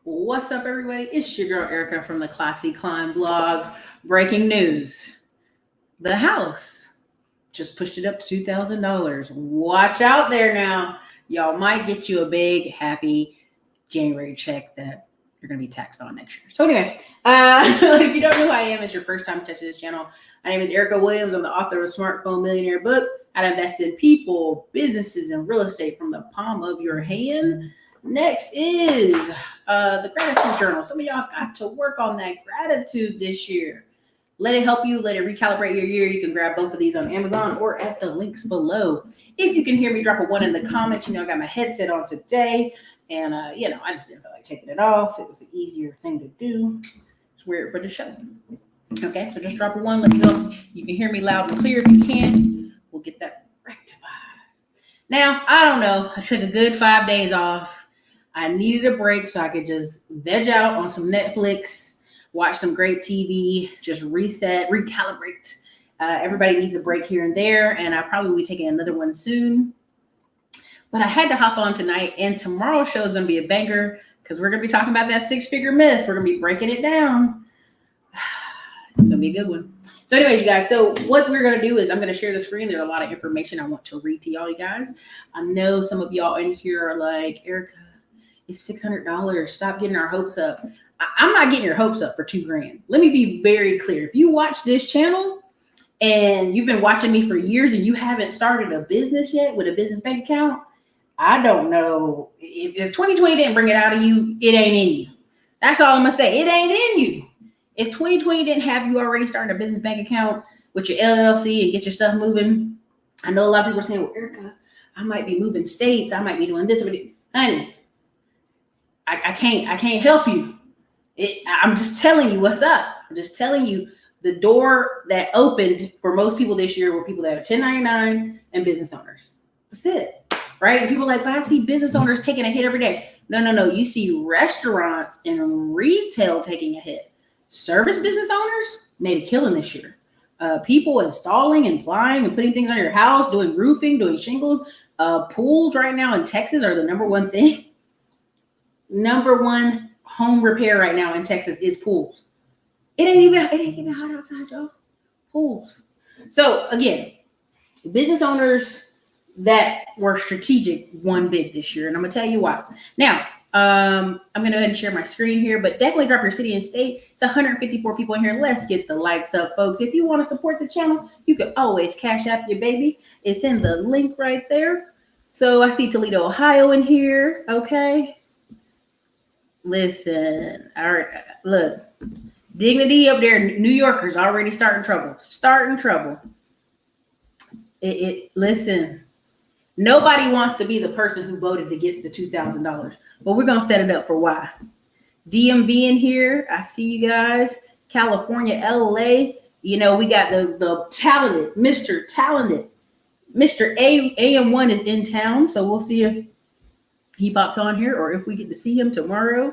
What's up, everybody? It's your girl Erica from the Classy Climb blog. Breaking news: the house just pushed it up to $2,000. Watch out there now. Y'all might get you a big, happy January check that you're going to be taxed on next year. So, anyway, if you don't know who I am, it's your first time touching this channel. My name is Erica Williams. I'm the author of a Smartphone Millionaire book, How to Invest in People, Businesses, and Real Estate from the palm of your hand. Next is the gratitude journal. Some of y'all got to work on that gratitude this year. Let it help you. Let it recalibrate your year. You can grab both of these on Amazon or at the links below. If you can hear me, drop a 1 in the comments. I got my headset on today, and I just didn't feel like taking it off. It was an easier thing to do. It's weird for the show. Okay, so just drop a 1. Let me know you can hear me loud and clear. If you can, we'll get that rectified. Now, I don't know. I took a good 5 days off. I needed a break so I could just veg out on some Netflix, watch some great TV, just reset, recalibrate. Everybody needs a break here and there, and I'll probably be taking another one soon. But I had to hop on tonight, and tomorrow's show is going to be a banger because we're going to be talking about that 6-figure myth. We're going to be breaking it down. It's going to be a good one. So anyways, you guys, so what we're going to do is I'm going to share the screen. There's a lot of information I want to read to y'all, you guys. I know some of y'all in here are like, Erica, it's $600. Stop getting our hopes up. I'm not getting your hopes up for $2,000. Let me be very clear. If you watch this channel and you've been watching me for years and you haven't started a business yet with a business bank account, I don't know. If 2020 didn't bring it out of you, it ain't in you. That's all I'm going to say. It ain't in you. If 2020 didn't have you already starting a business bank account with your LLC and get your stuff moving, I know a lot of people are saying, well, Erica, I might be moving states. I might be doing this. Honey, I can't help you. I'm just telling you what's up. I'm just telling you the door that opened for most people this year were people that are 1099 and business owners. That's it, right? And people are like, but I see business owners taking a hit every day. No. You see restaurants and retail taking a hit. Service business owners made a killing this year. People installing and applying and putting things on your house, doing roofing, doing shingles. Pools right now in Texas are the number one thing. Number one home repair right now in Texas is pools. It ain't even hot outside, y'all. Pools. So again, business owners that were strategic won big this year, and I'm gonna tell you why. Now, I'm gonna go ahead and share my screen here, but definitely drop your city and state. It's 154 people in here. Let's get the likes up, folks. If you want to support the channel, you can always cash app your baby. It's in the link right there. So I see Toledo, Ohio in here. Okay. Listen, all right, look, Dignity up there, New Yorkers already starting trouble. Listen, nobody wants to be the person who voted against the $2,000, but we're going to set it up for why. DMV in here, I see you guys. California, LA, we got the talented, Mr. Talented. Mr. AM1 is in town, so we'll see if he pops on here or if we get to see him tomorrow.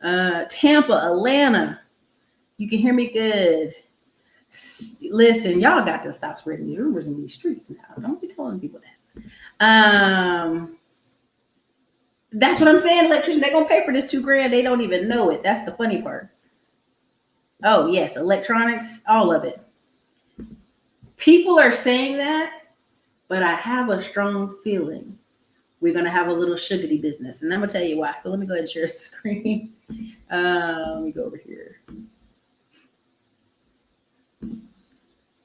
Tampa, Atlanta. You can hear me good. Listen, y'all got to stop spreading the rumors in these streets now. Don't be telling people that. That's what I'm saying, electrician. They're going to pay for this $2,000. They don't even know it. That's the funny part. Oh, yes, electronics, all of it. People are saying that, but I have a strong feeling we're going to have a little sugary business. And I'm going to tell you why. So let me go ahead and share the screen. Let me go over here.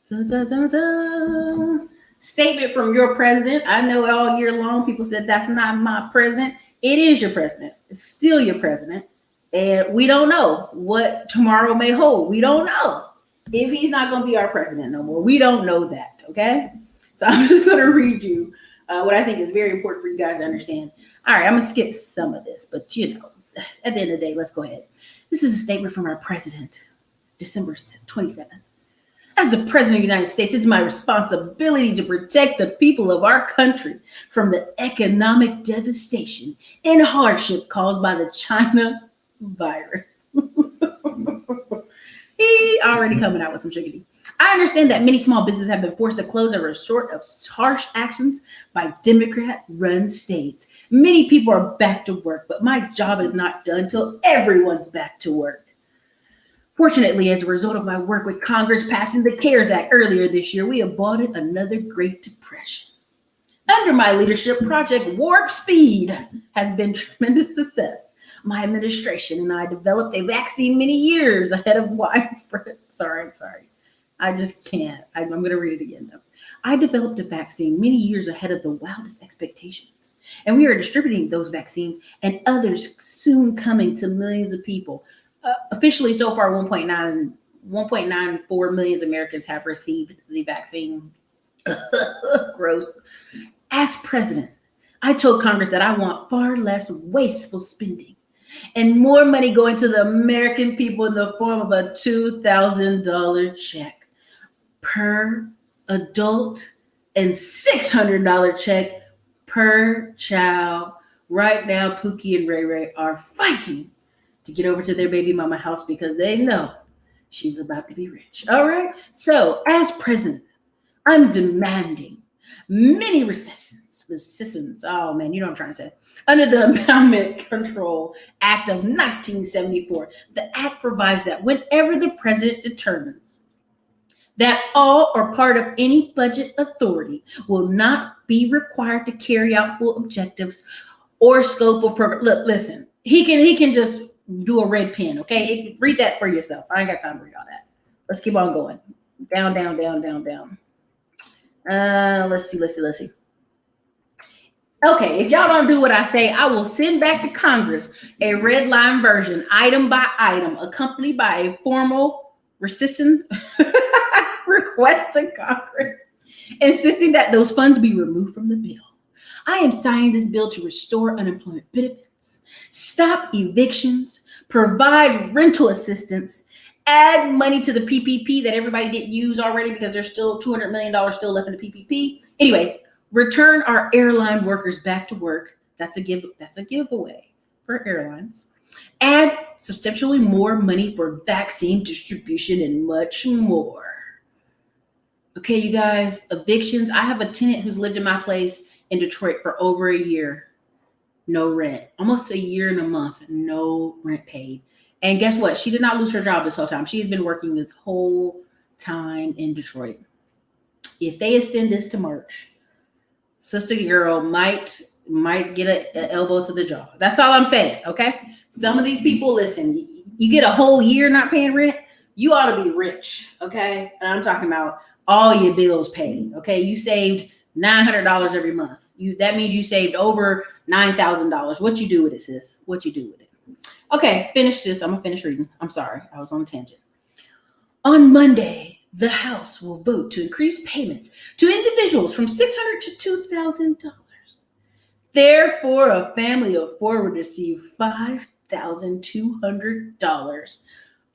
Dun, dun, dun, dun. Statement from your president. I know all year long people said that's not my president. It is your president. It's still your president. And we don't know what tomorrow may hold. We don't know if he's not going to be our president no more. We don't know that. Okay. So I'm just going to read you what I think is very important for you guys to understand. All right, I'm going to skip some of this, but at the end of the day, let's go ahead. This is a statement from our president, December 27th. As the president of the United States, it's my responsibility to protect the people of our country from the economic devastation and hardship caused by the China virus. He already coming out with some chickadee. I understand that many small businesses have been forced to close as a result of harsh actions by Democrat-run states. Many people are back to work, but my job is not done till everyone's back to work. Fortunately, as a result of my work with Congress passing the CARES Act earlier this year, we avoided another Great Depression. Under my leadership, Project Warp Speed has been tremendous success. My administration and I developed a vaccine many years ahead of widespread. I'm sorry. I just can't. I'm going to read it again, though. I developed a vaccine many years ahead of the wildest expectations, and we are distributing those vaccines and others soon coming to millions of people. Officially, so far, 1.94 million Americans have received the vaccine. Gross. As president, I told Congress that I want far less wasteful spending and more money going to the American people in the form of a $2,000 check per adult and $600 check per child. Right now, Pookie and Ray Ray are fighting to get over to their baby mama house because they know she's about to be rich. All right. So as president, I'm demanding many rescissions. Oh man, you know what I'm trying to say. Under the Endowment Control Act of 1974, the act provides that whenever the president determines that all or part of any budget authority will not be required to carry out full objectives or scope of program. Look, listen, he can just do a red pen, okay? Read that for yourself. I ain't got time to read all that. Let's keep on going. Down. Let's see. Okay, if y'all don't do what I say, I will send back to Congress a red line version, item by item, accompanied by a formal rescission request to Congress, insisting that those funds be removed from the bill. I am signing this bill to restore unemployment benefits, stop evictions, provide rental assistance, add money to the PPP that everybody didn't use already because there's still $200 million still left in the PPP. Anyways, return our airline workers back to work. That's a giveaway for airlines. Add substantially more money for vaccine distribution and much more. Okay, you guys, evictions. I have a tenant who's lived in my place in Detroit for over a year. No rent. Almost a year and a month. No rent paid. And guess what? She did not lose her job this whole time. She's been working this whole time in Detroit. If they extend this to March, Sister Girl might get an elbow to the jaw. That's all I'm saying, okay? Some of these people, listen, you get a whole year not paying rent, you ought to be rich, okay? And I'm talking about all your bills paid, okay? You saved $900 every month. That means you saved over $9,000. What you do with it, sis? What you do with it? Okay, finish this. I'm going to finish reading. I'm sorry. I was on a tangent. On Monday, the House will vote to increase payments to individuals from $600 to $2,000. Therefore, a family of four would receive $5,200.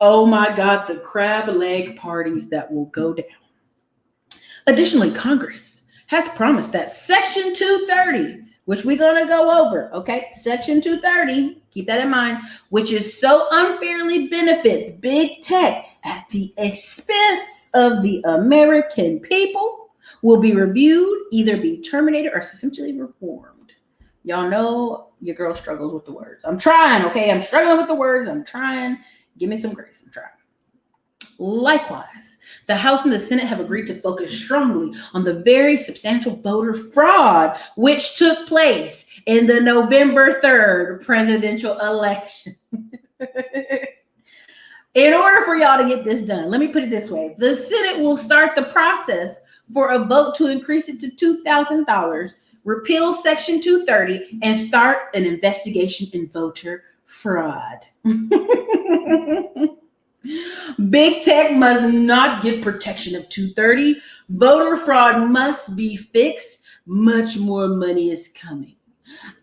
Oh my God, the crab leg parties that will go down. Additionally, Congress has promised that Section 230, which we're going to go over, okay? Section 230, keep that in mind, which is so unfairly benefits big tech at the expense of the American people, will be reviewed, either be terminated or essentially reformed. Y'all know your girl struggles with the words. I'm trying, okay? I'm struggling with the words. I'm trying. Give me some grace. I'm trying. Likewise, the House and the Senate have agreed to focus strongly on the very substantial voter fraud which took place in the November 3rd presidential election. In order for y'all to get this done, let me put it this way. The Senate will start the process for a vote to increase it to $2,000, repeal Section 230, and start an investigation in voter fraud. Big tech must not get protection of 230. Voter fraud must be fixed. Much more money is coming.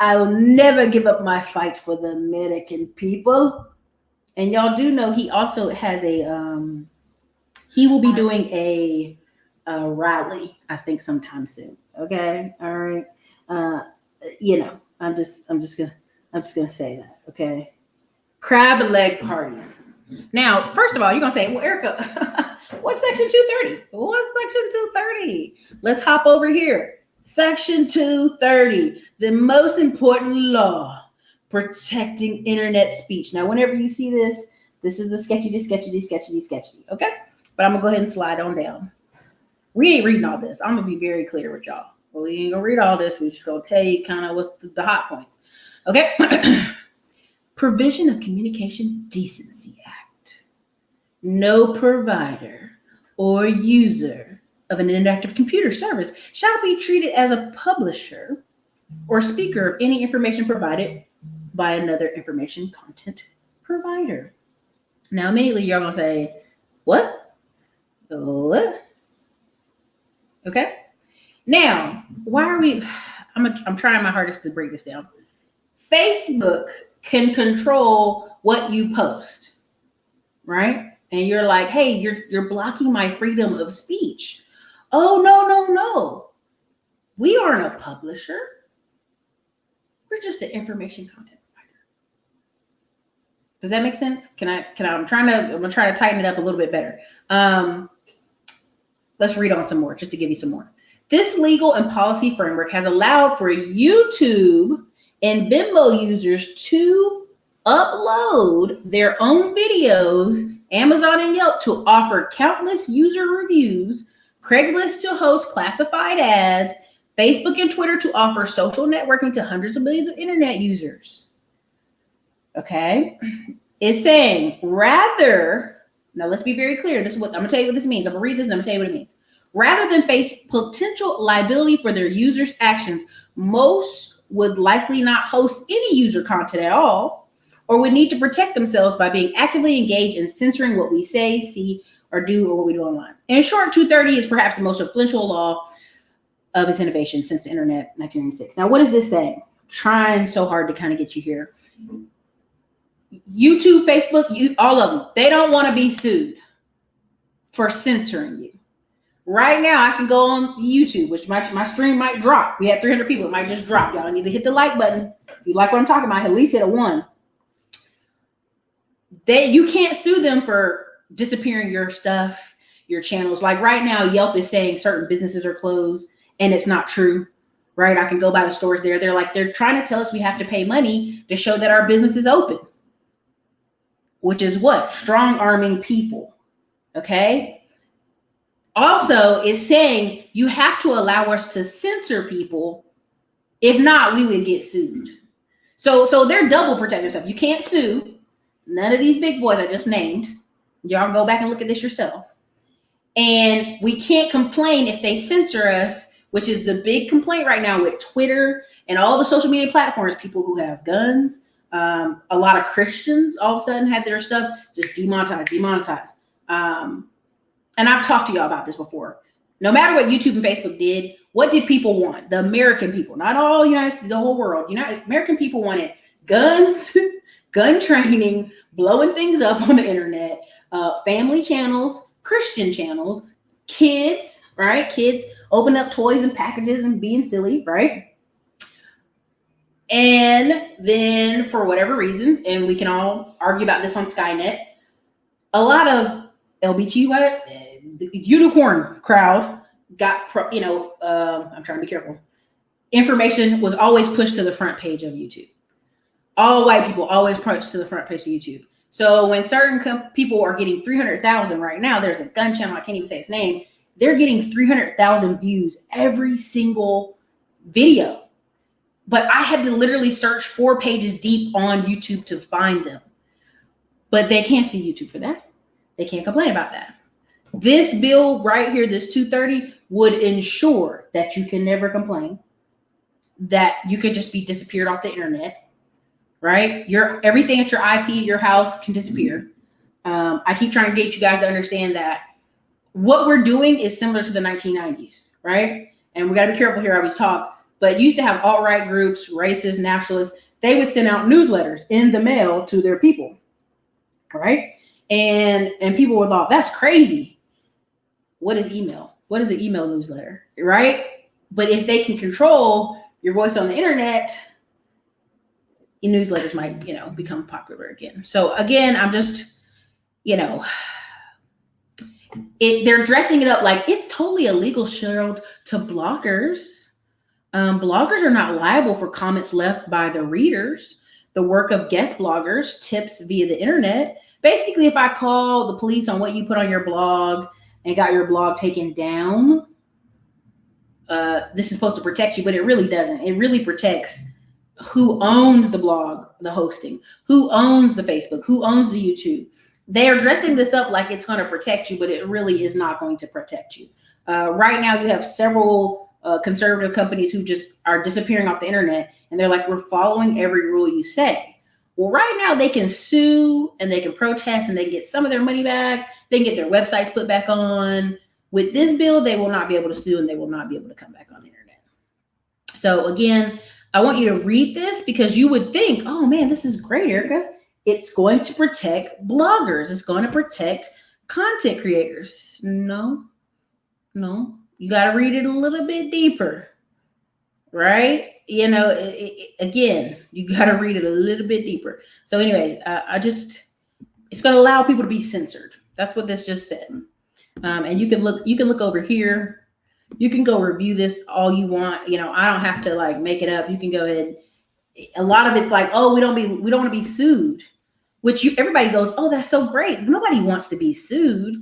I will never give up my fight for the American people. And y'all do know he also has he will be doing a rally, I think, sometime soon. Okay, all right. I'm just gonna say that. Okay, crab leg parties. Now, first of all, you're gonna say, well, Erica, What's Section 230? What's Section 230? Let's hop over here. Section 230, the most important law protecting internet speech. Now, whenever you see this, this is the sketchy. Okay? But I'm going to go ahead and slide on down. We ain't reading all this. I'm going to be very clear with y'all. Well, we ain't going to read all this. We're just going to tell you kind of what's the hot points. Okay? Provision of Communication Decency Act. No provider or user of an interactive computer service shall be treated as a publisher or speaker of any information provided by another information content provider. Now, immediately you're going to say, what? What? Okay. Now, why are we, I'm trying my hardest to break this down. Facebook can control what you post, right? And you're like, hey, you're blocking my freedom of speech. Oh, no. We aren't a publisher. We're just an information content provider. Does that make sense? I'm gonna try to tighten it up a little bit better. Let's read on some more, just to give you some more. This legal and policy framework has allowed for YouTube and Bimbo users to upload their own videos, Amazon and Yelp to offer countless user reviews, Craigslist to host classified ads, Facebook and Twitter to offer social networking to hundreds of millions of internet users. Okay? It's saying now let's be very clear. This is what I'm going to tell you what this means. I'm going to read this and I'm going to tell you what it means. Rather than face potential liability for their users' actions, most would likely not host any user content at all, or would need to protect themselves by being actively engaged in censoring what we say, see, or do, or what we do online. In short, 230 is perhaps the most influential law of its innovation since the internet, 1996. Now, what is this saying? Trying so hard to kind of get you here. YouTube, Facebook, all of them, they don't want to be sued for censoring you. Right now, I can go on YouTube, which my stream might drop. We had 300 people. It might just drop. Y'all need to hit the like button. If you like what I'm talking about, at least hit a 1. You can't sue them for disappearing your stuff, your channels. Like right now, Yelp is saying certain businesses are closed, and it's not true. Right? I can go by the stores there. They're trying to tell us we have to pay money to show that our business is open. Which is what? Strong arming people. Okay? Also, it's saying you have to allow us to censor people. If not, we would get sued. So they're double protecting themselves. You can't sue. None of these big boys I just named. Y'all go back and look at this yourself. And we can't complain if they censor us, which is the big complaint right now with Twitter and all the social media platforms. People who have guns. A lot of Christians all of a sudden had their stuff just demonetized. And I've talked to y'all about this before. No matter what YouTube and Facebook did, what did people want? The American people, not all United States, the whole world. American people wanted guns, gun training, blowing things up on the internet, family channels, Christian channels, kids, right? Kids open up toys and packages and being silly, right? And then for whatever reasons, and we can all argue about this on Skynet, a lot of LGBTQ unicorn crowd got, I'm trying to be careful. Information was always pushed to the front page of YouTube. All white people always pushed to the front page of YouTube. So when certain people are getting 300,000 right now, there's a gun channel, I can't even say its name. They're getting 300,000 views every single video. But I had to literally search 4 pages deep on YouTube to find them. But they can't see YouTube for that. They can't complain about that. This bill right here, this 230, would ensure that you can never complain, that you could just be disappeared off the internet, right? Everything at your IP, your house can disappear. I keep trying to get you guys to understand that what we're doing is similar to the 1990s, right? And we got to be careful here how we talk. But used to have alt-right groups, racists, nationalists. They would send out newsletters in the mail to their people, right? And people would thought, that's crazy. What is email? What is the email newsletter, right? But if they can control your voice on the internet, your newsletters might, become popular again. So again, I'm just, if they're dressing it up like it's totally illegal, Cheryl, to bloggers. Bloggers are not liable for comments left by the readers. The work of guest bloggers, tips via the internet. Basically, if I call the police on what you put on your blog and got your blog taken down, this is supposed to protect you, but it really doesn't. It really protects who owns the blog, the hosting, who owns the Facebook, who owns the YouTube. They are dressing this up like it's going to protect you, but it really is not going to protect you. Right now, you have several conservative companies who just are disappearing off the internet, and they're like, we're following every rule you say. Well, right now they can sue and they can protest and they can get some of their money back. They can get their websites put back on. With this bill, they will not be able to sue and they will not be able to come back on the internet. So again, I want you to read this because you would think, oh man, this is great, Erica. It's going to protect bloggers. It's going to protect content creators. No. You got to read it a little bit deeper, right? You know, again, you got to read it a little bit deeper. So anyways, it's going to allow people to be censored. That's what this just said. And you can look over here. You can go review this all you want. You know, I don't have to like make it up. You can go ahead. A lot of it's like, oh, we don't want to be sued, which everybody goes, oh, that's so great. Nobody wants to be sued.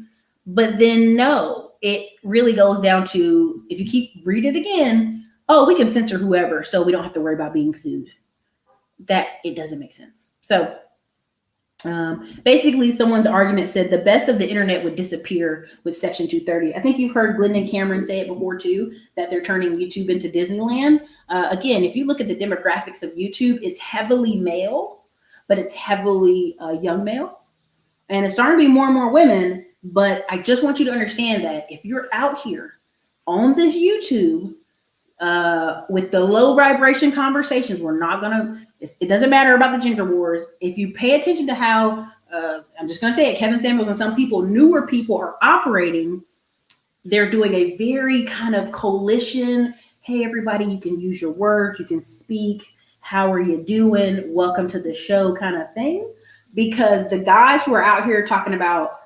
But then no, it really goes down to, if you keep read it again, oh, we can censor whoever, so we don't have to worry about being sued. That it doesn't make sense. So basically, someone's argument said the best of the internet would disappear with Section 230. I think you've heard Glendon Cameron say it before too, that they're turning YouTube into Disneyland. Again, if you look at the demographics of YouTube, it's heavily male, but it's heavily young male. And it's starting to be more and more women. But I just want you to understand that if you're out here on this YouTube with the low vibration conversations, we're not going to, it doesn't matter about the gender wars. If you pay attention to how, I'm just going to say it, Kevin Samuels and some people, newer people are operating, they're doing a very kind of coalition. Hey, everybody, you can use your words, you can speak. How are you doing? Welcome to the show kind of thing. Because the guys who are out here talking about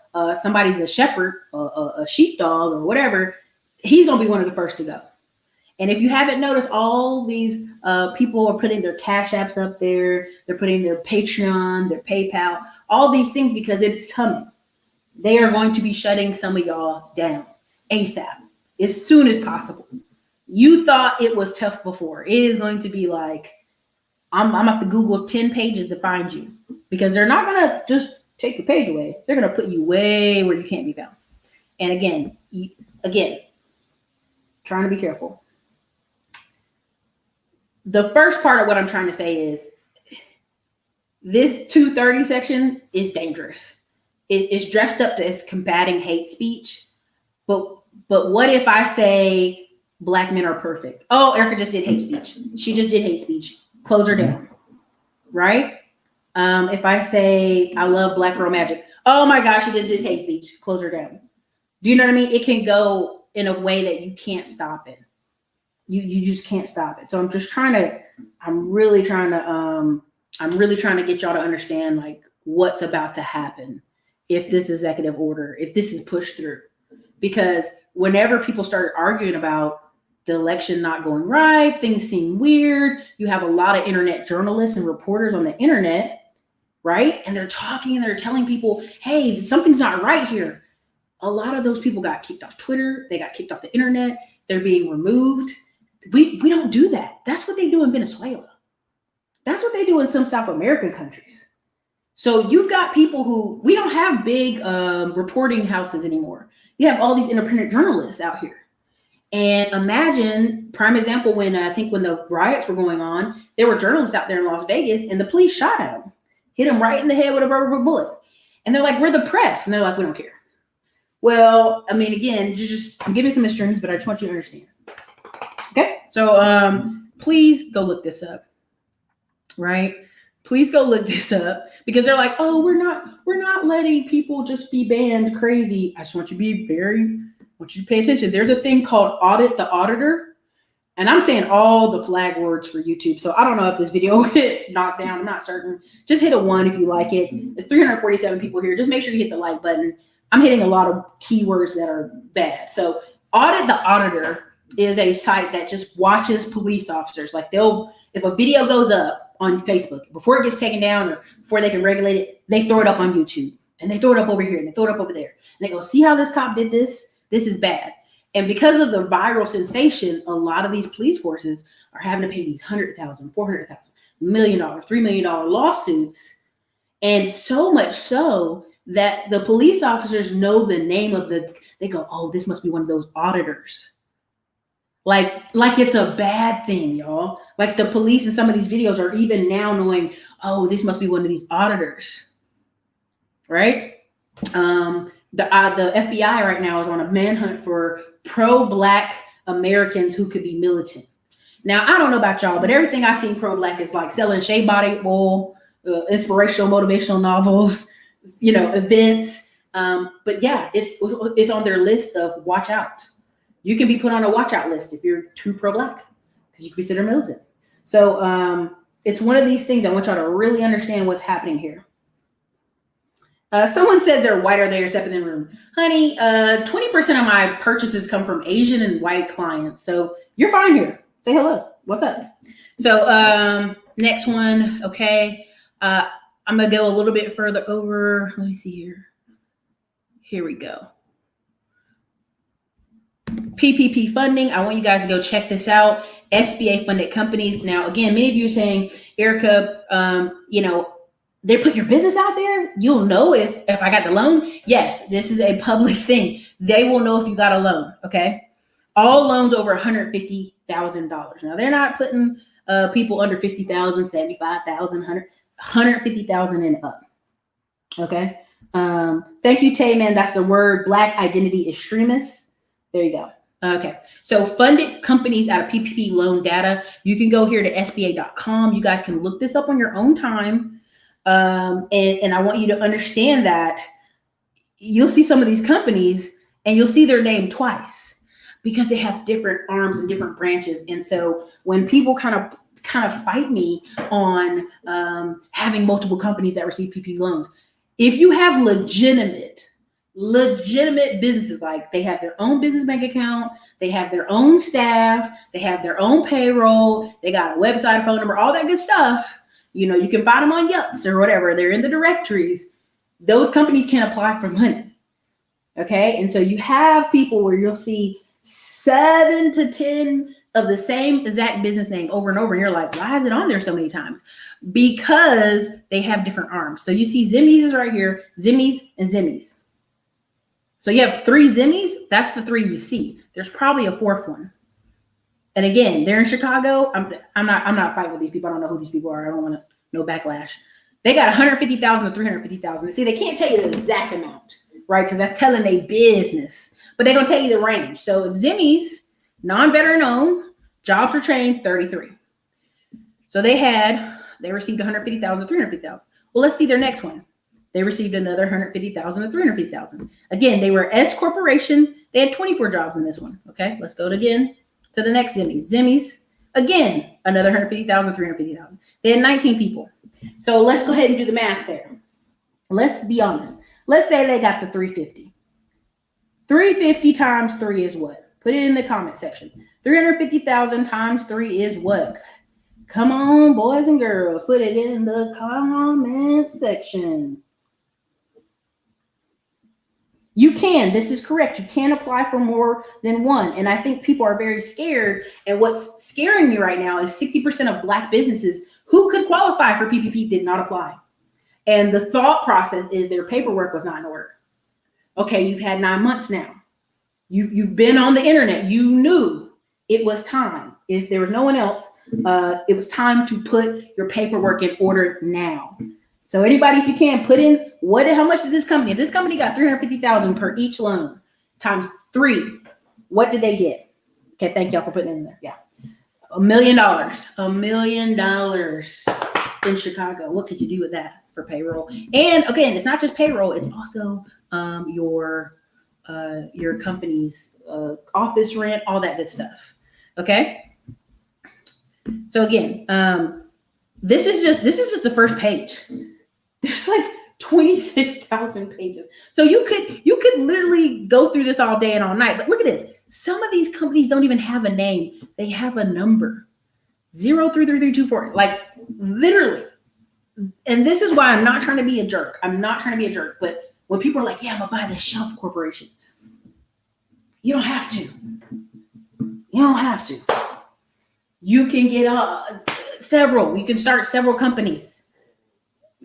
somebody's a shepherd, a sheepdog or whatever, he's going to be one of the first to go. And if you haven't noticed, all these people are putting their Cash Apps up there. They're putting their Patreon, their PayPal, all these things because it's coming. They are going to be shutting some of y'all down ASAP, as soon as possible. You thought it was tough before. It is going to be like, I'm going to Google 10 pages to find you because they're not going to just take your page away. They're going to put you way where you can't be found. And again, trying to be careful. The first part of what I'm trying to say is this 230 section is dangerous. It's dressed up as combating hate speech. But what if I say Black men are perfect? Oh, Erica just did hate speech. She just did hate speech. Close her down. Right? If I say I love Black Girl Magic, oh my gosh, she did this hate speech. Close her down. Do you know what I mean? It can go in a way that you can't stop it. You just can't stop it. So I'm really trying to get y'all to understand like what's about to happen if this executive order, if this is pushed through. Because whenever people started arguing about the election not going right, things seem weird. You have a lot of internet journalists and reporters on the internet, right? And they're talking and they're telling people, hey, something's not right here. A lot of those people got kicked off Twitter. They got kicked off the internet. They're being removed. We don't do that. That's what they do in Venezuela. That's what they do in some South American countries. So you've got people who, we don't have big reporting houses anymore. You have all these independent journalists out here. And imagine, prime example, when the riots were going on, there were journalists out there in Las Vegas and the police shot at them, hit them right in the head with a rubber bullet. And they're like, we're the press. And they're like, we don't care. Well, I mean, again, I'm giving some extremes, but I just want you to understand. Okay. So please go look this up. Right. Please go look this up because they're like, oh, we're not letting people just be banned crazy. I just want you to pay attention. There's a thing called Audit the Auditor. And I'm saying all the flag words for YouTube. So I don't know if this video will get knocked down. I'm not certain. Just hit a 1 if you like it. There's 347 people here. Just make sure you hit the like button. I'm hitting a lot of keywords that are bad. So Audit the Auditor is a site that just watches police officers. Like if a video goes up on Facebook, before it gets taken down or before they can regulate it, they throw it up on YouTube and they throw it up over here and they throw it up over there. And they go, see how this cop did this? This is bad. And because of the viral sensation, a lot of these police forces are having to pay these $100,000, $400,000, $1 million, $3 million lawsuits. And so much so that the police officers know the name of they go, oh, this must be one of those auditors. Like it's a bad thing, y'all. Like the police in some of these videos are even now knowing, oh, this must be one of these auditors, right? The FBI right now is on a manhunt for pro-Black Americans who could be militant. Now, I don't know about y'all, but everything I've seen pro-Black is like selling shea body oil, inspirational, motivational novels, events. But yeah, it's on their list of watch out. You can be put on a watch out list if you're too pro-Black because you can be considered militant. So it's one of these things. I want y'all to really understand what's happening here. Someone said they're white or they're stepping in the room. Honey, 20% of my purchases come from Asian and white clients. So you're fine here. Say hello. What's up? So next one. Okay. I'm going to go a little bit further over. Let me see here. Here we go. PPP funding. I want you guys to go check this out. SBA funded companies. Now, again, many of you are saying, Erica, they put your business out there. You'll know if I got the loan. Yes, this is a public thing. They will know if you got a loan. Okay. All loans over $150,000. Now they're not putting people under 50,000, 75,000, 150,000 and up. Okay. Thank you, Tay, man. That's the word. Black identity extremists. There you go. Okay. So funded companies out of PPP loan data. You can go here to SBA.com. You guys can look this up on your own time. And I want you to understand that you'll see some of these companies and you'll see their name twice because they have different arms and different branches. And so when people kind of fight me on having multiple companies that receive PPP loans, if you have legitimate businesses, like they have their own business bank account, they have their own staff, they have their own payroll, they got a website, a phone number, all that good stuff. You can find them on Yelp or whatever. They're in the directories. Those companies can apply for money. Okay. And so you have people where you'll see 7 to 10 of the same exact business name over and over. And you're like, why is it on there so many times? Because they have different arms. So you see Zimmies is right here, Zimmies and Zimmies. So you have 3 Zimmies. That's the 3 you see. There's probably a 4th one. And again, they're in Chicago. I'm not fighting with these people. I don't know who these people are. I don't want no backlash. They got 150,000 to 350,000. See, they can't tell you the exact amount, right? Because that's telling a business. But they're gonna tell you the range. So if Zimmies, non-veteran owned, jobs were trained 33. So they received 150,000 to 350,000. Well, let's see their next one. They received another 150,000 to 350,000. Again, they were S corporation. They had 24 jobs in this one. Okay, let's go again to the next Zimmies. Zimmies, again, another 150,000, 350,000. They had 19 people. So let's go ahead and do the math there. Let's be honest. Let's say they got the 350. 350 times 3 is what? Put it in the comment section. 350,000 times 3 is what? Come on, boys and girls. Put it in the comment section. You can. This is correct. You can apply for more than one. And I think people are very scared. And what's scaring me right now is 60% of Black businesses who could qualify for PPP did not apply. And the thought process is their paperwork was not in order. Okay, you've had 9 months now. You've been on the internet. You knew it was time. If there was no one else, it was time to put your paperwork in order now. So anybody, if you can, put in how much did this company? If this company got 350,000 per each loan times 3, what did they get? Okay, thank y'all for putting it in there. Yeah, $1 million. $1 million in Chicago. What could you do with that for payroll? And again, it's not just payroll; it's also your company's office rent, all that good stuff. Okay. So again, this is just the first page. There's like 26,000 pages. So you could literally go through this all day and all night. But look at this. Some of these companies don't even have a name. They have a number. 033324. Like literally. And this is why I'm not trying to be a jerk. But when people are like, yeah, I'm gonna buy this Shelf Corporation. You don't have to. You can get several. You can start several companies.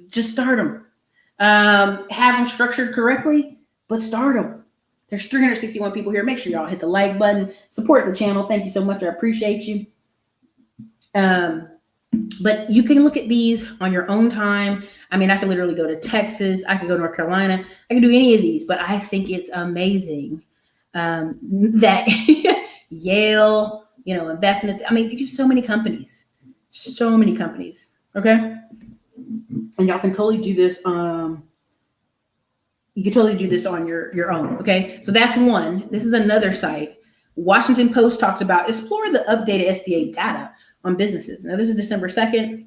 Just start them. Have them structured correctly, but start them. There's 361 people here. Make sure y'all hit the like button. Support the channel. Thank you so much. I appreciate you. But you can look at these on your own time. I mean, I could literally go to Texas. I could go to North Carolina. I can do any of these, but I think it's amazing that Yale, investments. I mean, you get so many companies. Okay. And y'all can totally do this. You can totally do this on your own. Okay. So that's one. This is another site. Washington Post talks about explore the updated SBA data on businesses. Now this is December 2nd.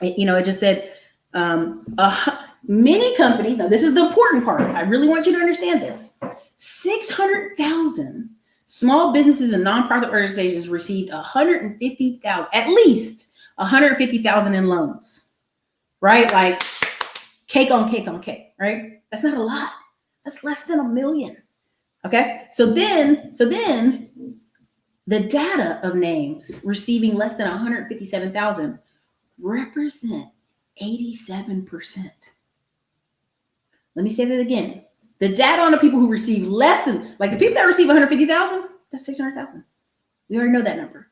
It just said many companies. Now this is the important part. I really want you to understand this. 600,000 small businesses and nonprofit organizations received 150,000, at least 150,000 in loans. Right? Like cake on cake on cake, right? That's not a lot. That's less than $1 million. Okay. So then the data of names receiving less than 157,000 represent 87%. Let me say that again. The data on the people who receive less than, like the people that receive 150,000, that's 600,000. We already know that number.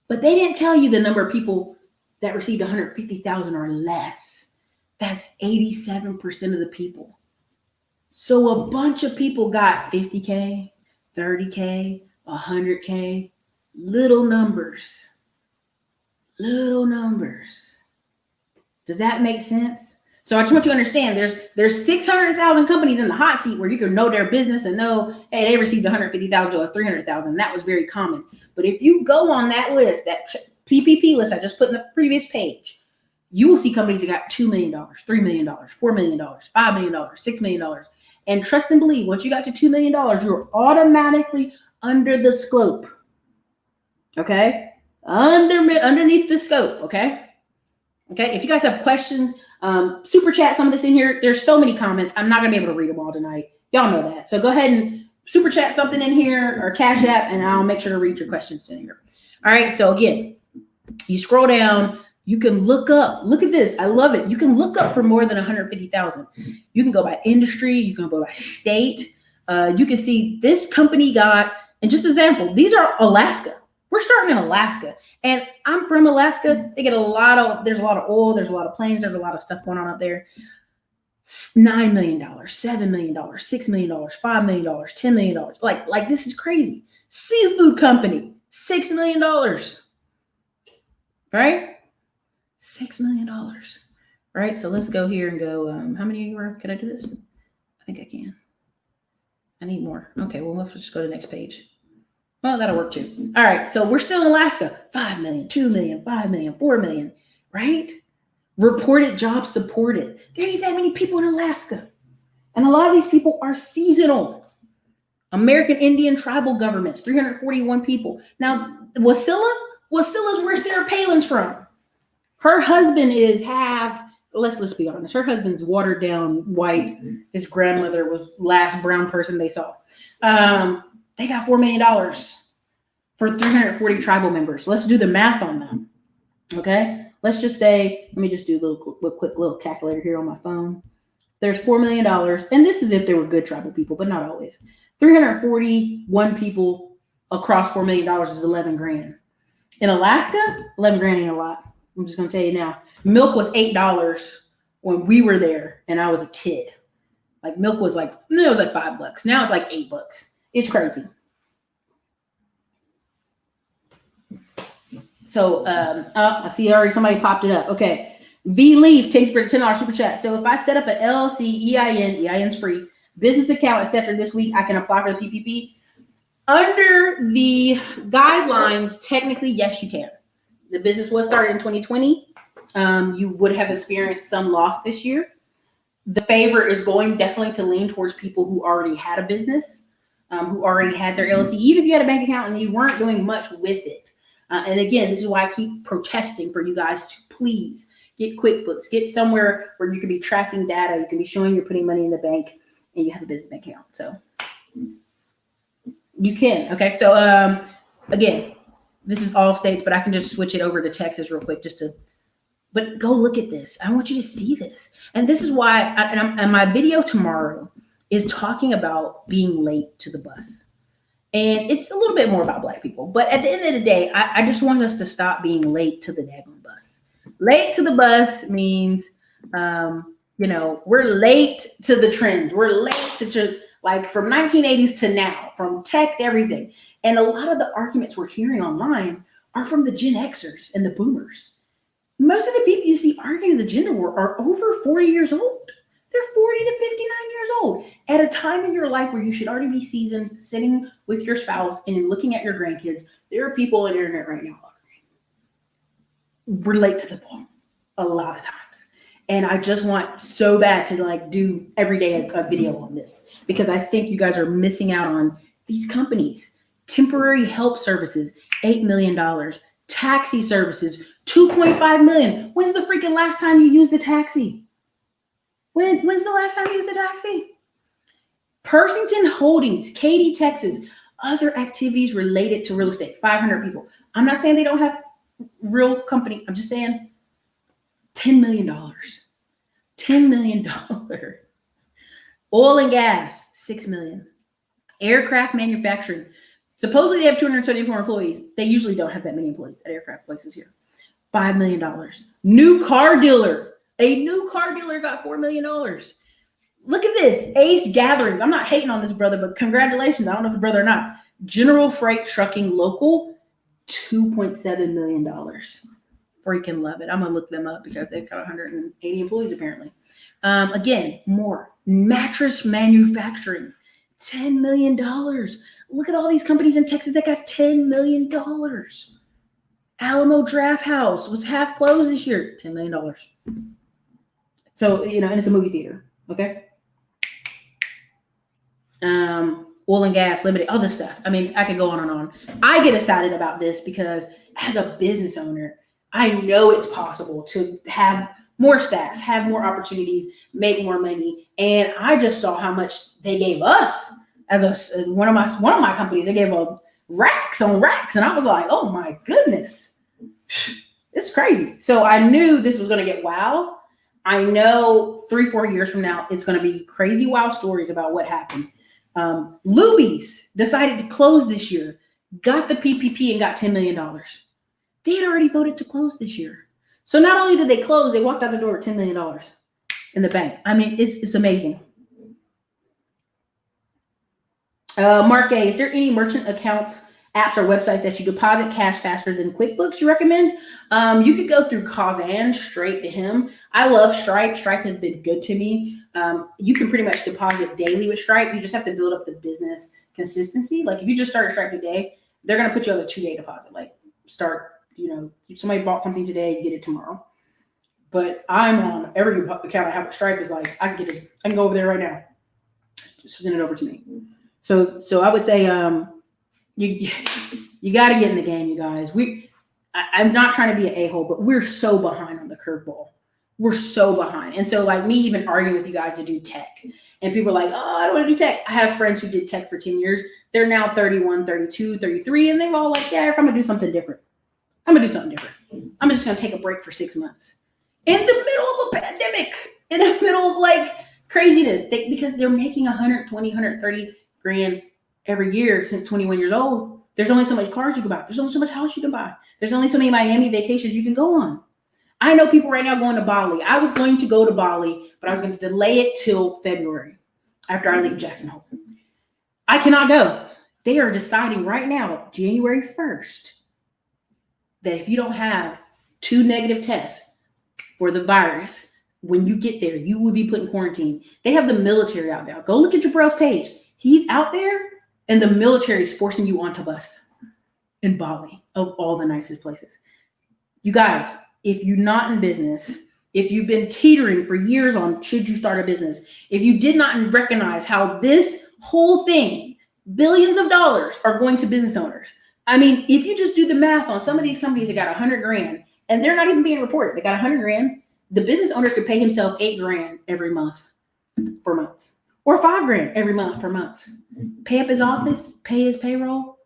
But they didn't tell you the number of people that received 150,000 or less. That's 87% of the people. So a bunch of people got 50K, 30K, 100K, little numbers. Does that make sense? So I just want you to understand there's 600,000 companies in the hot seat where you can know their business and know, hey, they received 150,000 or 300,000. That was very common. But if you go on that list, that PPP list I just put in the previous page, you will see companies that got $2 million, $3 million, $4 million, $5 million, $6 million. And trust and believe, once you got to $2 million, you're automatically under the scope. Okay? Underneath the scope. Okay? Okay. If you guys have questions, super chat some of this in here. There's so many comments. I'm not going to be able to read them all tonight. Y'all know that. So go ahead and super chat something in here or Cash App, and I'll make sure to read your questions in here. All right. So again, you scroll down. You can look up. Look at this. I love it. You can look up for more than 150,000. You can go by industry. You can go by state. You can see this company got, and just example, these are Alaska. We're starting in Alaska. And I'm from Alaska. They get there's a lot of oil. There's a lot of planes. There's a lot of stuff going on up there. $9 million, $7 million, $6 million, $5 million, $10 million. Like this is crazy. Seafood company, $6 million. Right? $6 million. Right? So let's go here and go. How many can I do this? I think I can. I need more. Okay, well, let's just go to the next page. Well, that'll work too. All right, so we're still in Alaska. 5 million, 2 million, 5 million, 4 million, right? Reported jobs supported. There ain't that many people in Alaska. And a lot of these people are seasonal. American Indian tribal governments, 341 people. Now, Wacilla's where Sarah Palin's from. Her husband is half, let's be honest, her husband's watered down white. His grandmother was last brown person they saw. They got $4 million for 340 tribal members. Let's do the math on them. Okay. Let's just say, let me just do a quick little calculator here on my phone. There's $4 million. And this is if they were good tribal people, but not always. 341 people across $4 million is 11 grand. In Alaska, 11 grand ain't a lot. I'm just going to tell you now. Milk was $8 when we were there and I was a kid. Like milk was like, it was like $5. Now it's like $8. It's crazy. So, I see already somebody popped it up. Okay. V-Leaf, thank you for the $10 super chat. So if I set up an LLC, EIN's free, business account, etc. this week, I can apply for the PPP. Under the guidelines, technically, yes, you can. The business was started in 2020. You would have experienced some loss this year. the favor is going definitely to lean towards people who already had a business, who already had their LLC, even if you had a bank account and you weren't doing much with it. And again, this is why I keep protesting for you guys to please get QuickBooks, get somewhere where you can be tracking data, you can be showing you're putting money in the bank, and you have a business bank account. So you can. Okay. So again, this is all states, but I can just switch it over to Texas real quick but go look at this. I want you to see this. And this is why, and my video tomorrow is talking about being late to the bus. And it's a little bit more about Black people. But at the end of the day, I just want us to stop being late to the daggone bus. Late to the bus means, we're late to the trends. We're late to like from 1980s to now, from tech to everything. And a lot of the arguments we're hearing online are from the Gen Xers and the boomers. Most of the people you see arguing the gender war are over 40 years old. They're 40 to 59 years old at a time in your life where you should already be seasoned, sitting with your spouse and looking at your grandkids. There are people on the internet right now arguing. We're late to the ball a lot of times. And I just want so bad to do every day a video on this, because I think you guys are missing out on these companies. Temporary help services, $8 million. Taxi services, $2.5 million. When's the freaking last time you used a taxi? When's the last time you used a taxi? Persington Holdings, Katy, Texas, other activities related to real estate, 500 people. I'm not saying they don't have real company. I'm just saying $10 million. $10 million. Oil and gas, $6 million. Aircraft manufacturing. Supposedly they have 274 employees. They usually don't have that many employees at aircraft places here. $5 million. New car dealer. A new car dealer got $4 million. Look at this. Ace Gatherings. I'm not hating on this brother, but congratulations. I don't know if it's brother or not. General Freight Trucking Local, $2.7 million. Freaking love it. I'm going to look them up because they've got 180 employees apparently. Again, more. Mattress manufacturing, $10 million. Look at all these companies in Texas that got $10 million. Alamo Draft House was half closed this year, $10 million. So, and it's a movie theater, okay? Oil and gas, limited, all this stuff. I mean, I could go on and on. I get excited about this because as a business owner, I know it's possible to have more staff, have more opportunities, make more money. And I just saw how much they gave us as one of my companies. They gave racks on racks. And I was like, oh my goodness, it's crazy. So I knew this was going to get wow. I know 3-4 years from now, it's going to be crazy wow stories about what happened. Luby's decided to close this year, got the PPP and got $10 million. They had already voted to close this year. So not only did they close, they walked out the door with $10 million in the bank. I mean, it's amazing. Mark A, is there any merchant accounts, apps, or websites that you deposit cash faster than QuickBooks you recommend? You could go through Kazan straight to him. I love Stripe. Stripe has been good to me. You can pretty much deposit daily with Stripe. You just have to build up the business consistency. Like if you just started Stripe today, they're going to put you on a 2-day deposit. Like start, if somebody bought something today, you get it tomorrow. But I'm on every account I have with Stripe is like, I can get it. I can go over there right now. Just send it over to me. So I would say you got to get in the game, you guys. I'm not trying to be an a-hole, but we're so behind on the curveball. We're so behind. And so like me even arguing with you guys to do tech. And people are like, oh, I don't want to do tech. I have friends who did tech for 10 years. They're now 31, 32, 33. And they're all like, yeah, I'm going to do something different. I'm going to do something different. I'm just going to take a break for 6 months. In the middle of a pandemic. In the middle of like craziness. Because they're making 120, 130 grand every year since 21 years old. There's only so much cars you can buy. There's only so much house you can buy. There's only so many Miami vacations you can go on. I know people right now going to Bali. I was going to go to Bali, but I was going to delay it till February after I leave Jackson Hole. I cannot go. They are deciding right now, January 1st, that if you don't have 2 negative tests for the virus, when you get there, you will be put in quarantine. They have the military out there. Go look at Jabrell's page. He's out there. And the military is forcing you onto bus in Bali, of all the nicest places. You guys, if you're not in business, if you've been teetering for years on should you start a business, if you did not recognize how this whole thing, billions of dollars are going to business owners. I mean, if you just do the math on some of these companies that got 100 grand and they're not even being reported, they got 100 grand, the business owner could pay himself 8 grand every month for months, or 5 grand every month for months. Pay up his office, pay his payroll,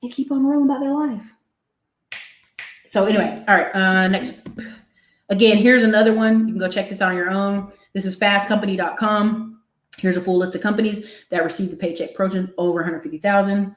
and keep on rolling about their life. So anyway, all right, next. Again, here's another one. You can go check this out on your own. This is fastcompany.com. Here's a full list of companies that received the Paycheck Program over 150,000.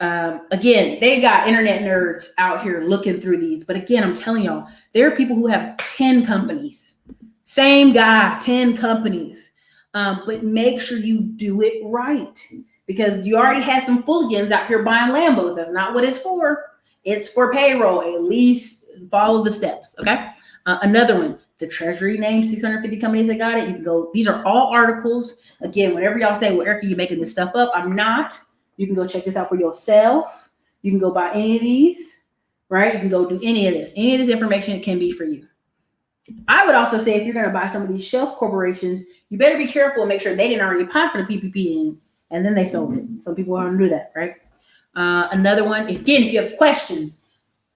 Again, they got internet nerds out here looking through these. But again, I'm telling y'all, there are people who have 10 companies. Same guy, 10 companies. But make sure you do it right, because you already had some fooligans out here buying Lambos. That's not what it's for. It's for payroll. At least follow the steps, okay? Another one, the Treasury named 650 companies that got it. You can go, these are all articles. Again, whenever y'all say, well, Erica, you're making this stuff up, I'm not. You can go check this out for yourself. You can go buy any of these, right? You can go do any of this. Any of this information can be for you. I would also say if you're going to buy some of these shelf corporations, you better be careful and make sure they didn't already apply for the PPP and then they sold it. Some people want to do that, right? Another one, if you have questions,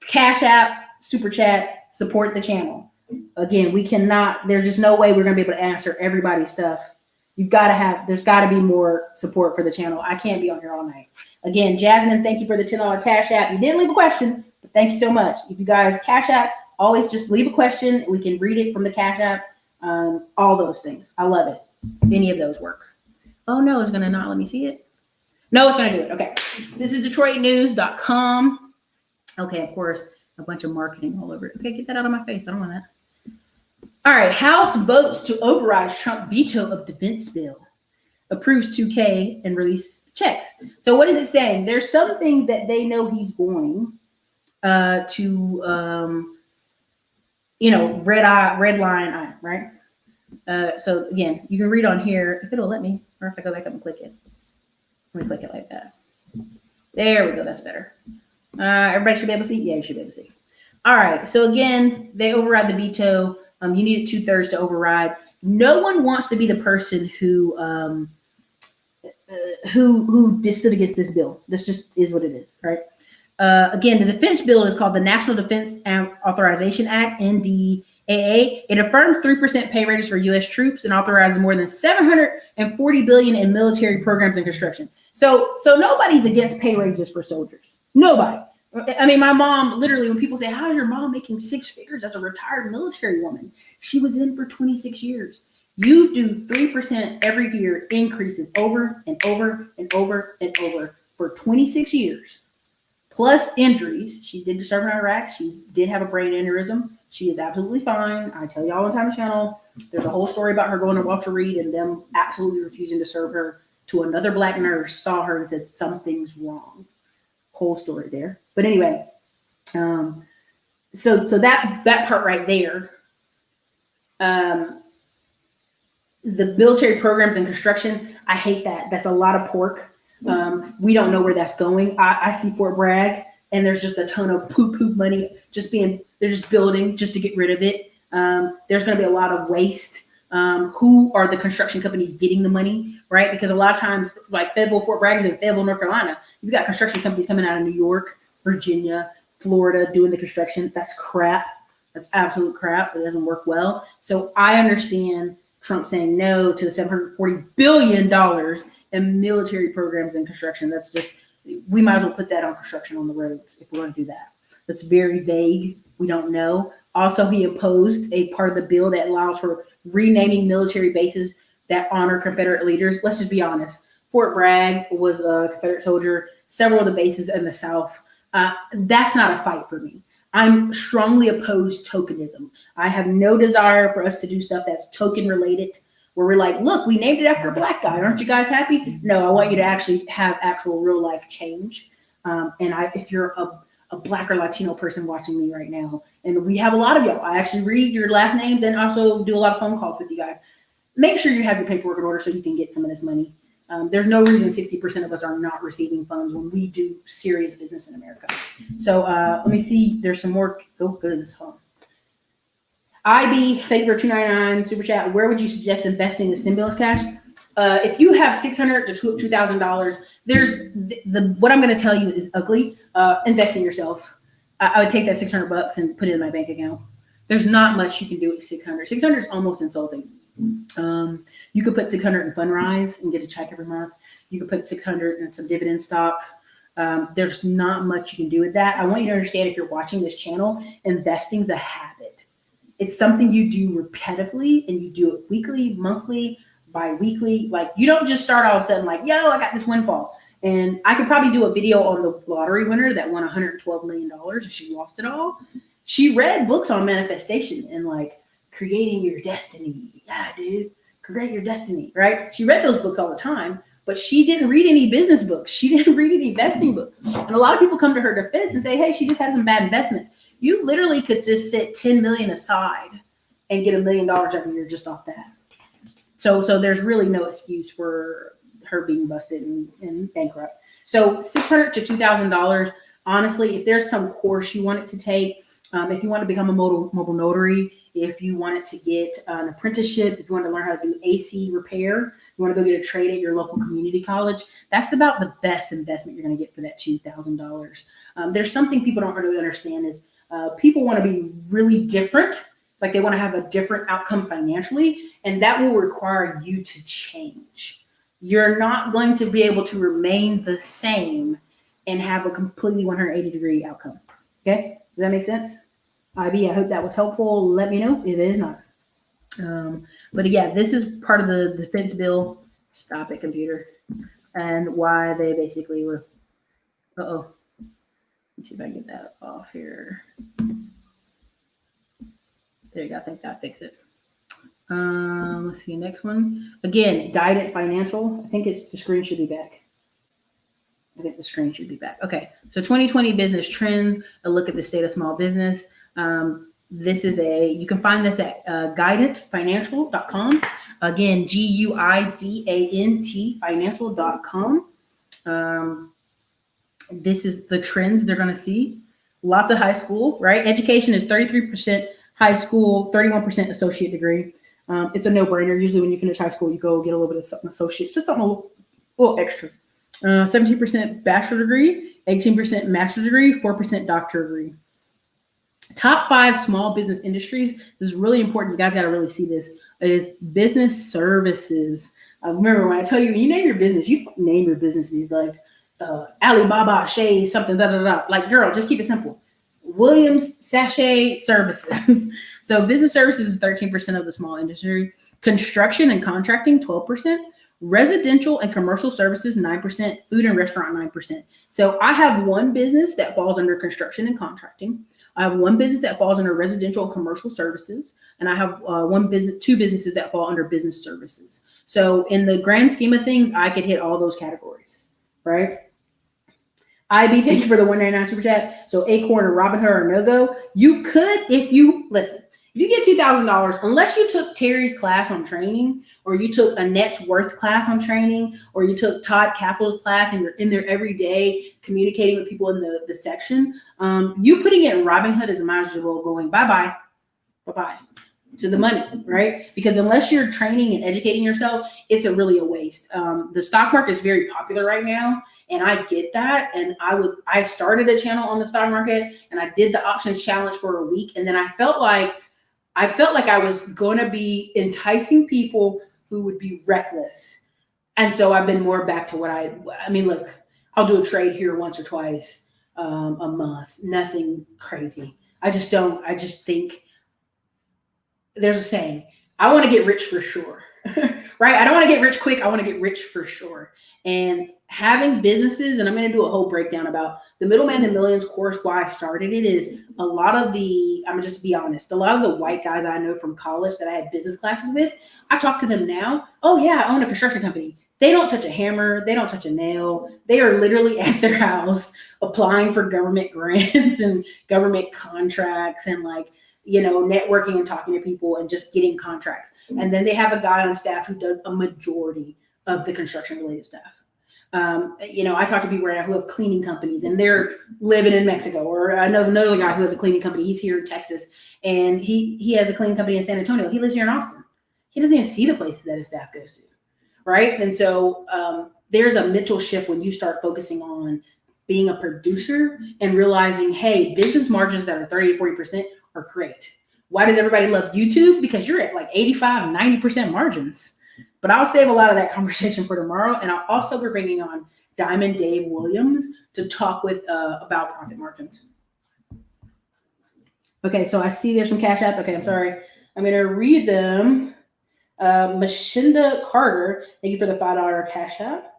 Cash App, Super Chat, support the channel. Again, we cannot, there's just no way we're going to be able to answer everybody's stuff. There's got to be more support for the channel. I can't be on here all night. Again, Jasmine, thank you for the $10 Cash App. You didn't leave a question, but thank you so much. If you guys Cash App, always just leave a question. We can read it from the Cash App. All those things. I love it. Any of those work. Oh no, it's going to not let me see it. No, it's going to do it. Okay. This is DetroitNews.com. Okay, of course, a bunch of marketing all over it. Okay, get that out of my face. I don't want that. All right. House votes to override Trump veto of defense bill. Approves 2K and release checks. So what is it saying? There's some things that they know he's going to red line, right? So again, you can read on here if it'll let me, or if I go back up and click it. Let me click it like that. There we go. That's better. Everybody should be able to see. Yeah, you should be able to see. All right. So again, they override the veto. You need 2/3 to override. No one wants to be the person who stood against this bill. This just is what it is, right? Again, the defense bill is called the National Defense Authorization Act, NDAA. It affirms 3% pay raises for U.S. troops and authorizes more than $740 billion in military programs and construction. So nobody's against pay raises for soldiers. Nobody. I mean, my mom, literally, when people say, how is your mom making 6 figures as a retired military woman? She was in for 26 years. You do 3% every year increases over and over and over and over for 26 years. Plus injuries. She did serve in Iraq. She did have a brain aneurysm. She is absolutely fine. I tell you all the time on the channel, there's a whole story about her going to Walter Reed and them absolutely refusing to serve her, to another black nurse saw her and said, something's wrong. Whole story there. But anyway, so that part right there, the military programs and construction, I hate that. That's a lot of pork. We don't know where that's going. I see Fort Bragg and there's just a ton of poop money they're just building just to get rid of it. There's going to be a lot of waste. Who are the construction companies getting the money, right? Because a lot of times, like Fayetteville, Fort Bragg is in Fayetteville, North Carolina. You've got construction companies coming out of New York, Virginia, Florida doing the construction. That's crap. That's absolute crap. It doesn't work well. So I understand Trump saying no to the $740 billion in military programs and construction. That's just, we might as well put that on construction on the roads if we're going to do that. That's very vague. We don't know. Also, he opposed a part of the bill that allows for renaming military bases that honor Confederate leaders. Let's just be honest. Fort Bragg was a Confederate soldier. Several of the bases in the South. That's not a fight for me. I'm strongly opposed to tokenism. I have no desire for us to do stuff that's token related, where we're like, look, we named it after a black guy. Aren't you guys happy? No, I want you to actually have actual real life change. If you're a black or Latino person watching me right now, and we have a lot of y'all, I actually read your last names and also do a lot of phone calls with you guys. Make sure you have your paperwork in order so you can get some of this money. There's no reason 60% of us are not receiving funds when we do serious business in America. So let me see. There's some more. Oh, goodness. Hold on. IB, thank you for $2.99 super chat. Where would you suggest investing the stimulus cash? If you have $600 to $2,000, there's what I'm going to tell you is ugly. Invest in yourself. I would take that $600 and put it in my bank account. There's not much you can do with 600. 600 is almost insulting. You could put 600 in Fundrise and get a check every month. You could put 600 in some dividend stock. There's not much you can do with that. I want you to understand, if you're watching this channel, investing is a habit. It's something you do repetitively, and you do it weekly, monthly, bi-weekly. Like, you don't just start all of a sudden like, yo, I got this windfall. And I could probably do a video on the lottery winner that won $112 million and she lost it all. She read books on manifestation and like creating your destiny. Yeah, dude, create your destiny, right? She read those books all the time, but she didn't read any business books. She didn't read any investing books. And a lot of people come to her defense and say, hey, she just had some bad investments. You literally could just set $10 million aside and get $1 million every year just off that. So there's really no excuse for her being busted and bankrupt. So $600 to $2,000. Honestly, if there's some course you wanted to take, if you want to become a mobile notary, if you wanted to get an apprenticeship, if you want to learn how to do AC repair, you want to go get a trade at your local community college, that's about the best investment you're going to get for that $2,000. There's something people don't really understand is people want to be really different. Like, they want to have a different outcome financially, and that will require you to change. You're not going to be able to remain the same and have a completely 180-degree outcome. Okay? Does that make sense? IB, I hope that was helpful. Let me know if it is not. But yeah, this is part of the defense bill. Stop it, computer. And why they basically were, let's see if I can get that off here. There you go. I think that fixed it. Let's see, next one. Again, Guidant Financial. I think the screen should be back. Okay, so 2020 business trends, a look at the state of small business. This is you can find this at guidantfinancial.com. Again, GUIDANT financial.com. This is the trends they're going to see. Lots of high school, right? Education is 33% high school, 31% associate degree. It's a no-brainer. Usually when you finish high school, you go get a little bit of something associate, just something a little extra. 17% bachelor degree, 18% master's degree, 4% doctorate degree. Top 5 small business industries. This is really important. You guys got to really see this. Is business services. Remember, when I tell you, when you name your business, you name your business these like Alibaba, Shay, something, Like, girl, just keep it simple. Williams Sachet Services. So business services is 13% of the small industry. Construction and contracting, 12%. Residential and commercial services, 9%. Food and restaurant, 9%. So I have one business that falls under construction and contracting. I have one business that falls under residential and commercial services. And I have two businesses that fall under business services. So in the grand scheme of things, I could hit all those categories, right? IB, thank you for the $1.99 super chat. So Acorn or Robinhood or No-Go, you could, if you get $2,000, unless you took Terry's class on training, or you took Annette's Worth class on training, or you took Todd Capital's class and you're in there every day communicating with people in the section, you putting it in Robinhood is might as well going bye-bye to the money, right? Because unless you're training and educating yourself, it's really a waste. The stock market is very popular right now, and I get that. And I started a channel on the stock market, and I did the options challenge for a week, and then I felt like I was going to be enticing people who would be reckless. And so I've been more back to what look, I'll do a trade here once or twice a month, nothing crazy. I just think there's a saying, I want to get rich for sure, right? I don't want to get rich quick. I want to get rich for sure. And having businesses, and I'm going to do a whole breakdown about the Middleman to Millions course, why I started it, is a lot of the white guys I know from college that I had business classes with, I talk to them now. Oh yeah, I own a construction company. They don't touch a hammer. They don't touch a nail. They are literally at their house applying for government grants and government contracts and networking and talking to people and just getting contracts. And then they have a guy on staff who does a majority of the construction related stuff. I talk to people right now who have cleaning companies and they're living in Mexico, or I know another guy who has a cleaning company. He's here in Texas and he has a cleaning company in San Antonio. He lives here in Austin. He doesn't even see the places that his staff goes to. Right. And so there's a mental shift when you start focusing on being a producer and realizing, hey, business margins that are 30 to 40% are great. Why does everybody love YouTube? Because you're at like 85, 90% margins. But I'll save a lot of that conversation for tomorrow. And I'll also be bringing on Diamond Dave Williams to talk with about profit margins. Okay, so I see there's some cash apps. Okay, I'm sorry. I'm going to read them. Mashinda Carter, thank you for the $5 cash app.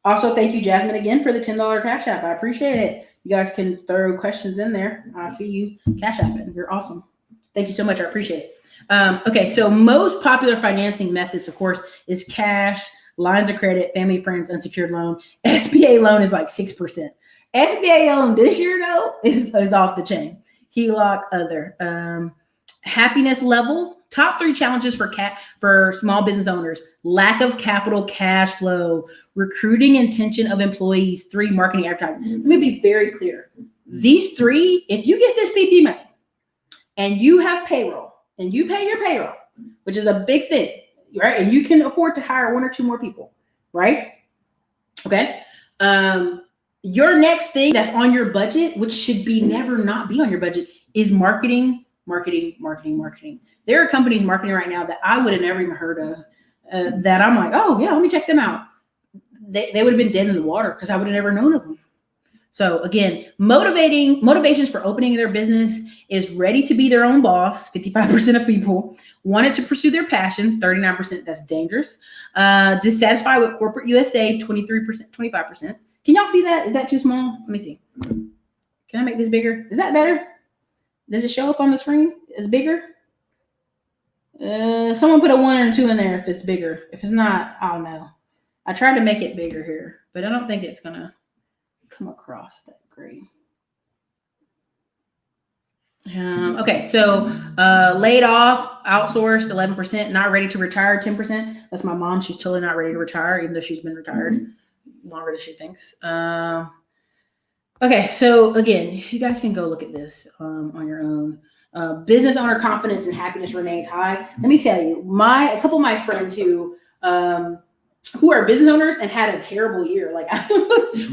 Also, thank you, Jasmine, again for the $10 cash app. I appreciate it. You guys can throw questions in there. I see you cash apping. You're awesome. Thank you so much. I appreciate it. Okay, so most popular financing methods, of course, is cash, lines of credit, family, friends, unsecured loan. SBA loan is like 6%. SBA loan this year, though, is off the chain. HELOC, other. Happiness level. Top 3 challenges for small business owners: lack of capital, cash flow, recruiting intention of employees, 3, marketing, advertising. Let me be very clear. These 3, if you get this PP money and you have payroll and you pay your payroll, which is a big thing, right? And you can afford to hire 1 or 2 more people, right? Okay. Your next thing that's on your budget, which should be never not be on your budget, is marketing. There are companies marketing right now that I would have never even heard of, that I'm like, oh yeah, let me check them out. They would have been dead in the water because I would have never known of them. So again, motivations for opening their business is ready to be their own boss. 55% of people wanted to pursue their passion. 39%, that's dangerous. Dissatisfied with corporate USA, 23%, 25%. Can y'all see that? Is that too small? Let me see. Can I make this bigger? Is that better? Does it show up on the screen? Is it bigger? Someone put a 1 or 2 in there if it's bigger. If it's not, I don't know. I tried to make it bigger here, but I don't think it's gonna come across that great. Okay, so laid off, outsourced, 11%, not ready to retire, 10%. That's my mom. She's totally not ready to retire, even though she's been retired longer than she thinks. Okay, so again, you guys can go look at this on your own. Business owner confidence and happiness remains high. Let me tell you, a couple of my friends who are business owners and had a terrible year, like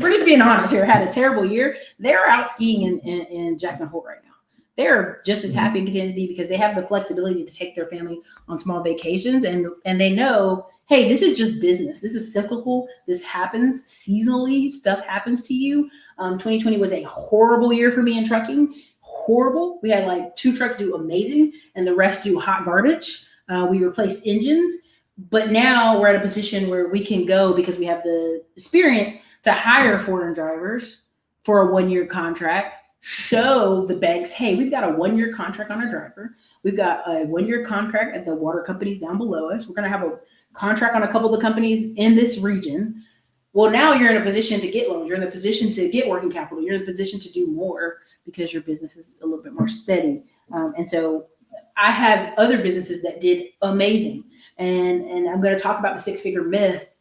we're just being honest here, had a terrible year. They're out skiing in Jackson Hole right now. They're just as happy and content to be because they have the flexibility to take their family on small vacations, and they know, hey, this is just business. This is cyclical. This happens seasonally. Stuff happens to you. 2020 was a horrible year for me in trucking. Horrible. We had like 2 trucks do amazing and the rest do hot garbage. We replaced engines, but now we're at a position where we can go, because we have the experience, to hire foreign drivers for a 1-year contract, show the banks, hey, we've got a 1-year contract on our driver. We've got a 1-year contract at the water companies down below us. We're going to have a contract on a couple of the companies in this region. Well, now you're in a position to get loans. You're in a position to get working capital. You're in a position to do more because your business is a little bit more steady. And so I have other businesses that did amazing. And I'm going to talk about the 6-figure myth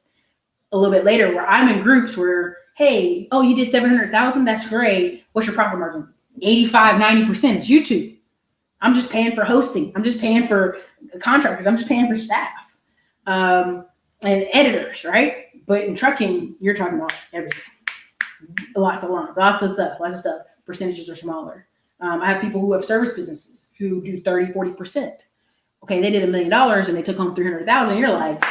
a little bit later, where I'm in groups where, hey, oh, you did 700,000. That's great. What's your profit margin? 85, 90%. It's YouTube. I'm just paying for hosting. I'm just paying for contractors. I'm just paying for staff and editors, right? But in trucking, you're talking about everything. Lots of lines, lots of stuff. Percentages are smaller. I have people who have service businesses who do 30, 40%. Okay, they did $1 million and they took home 300,000. You're like,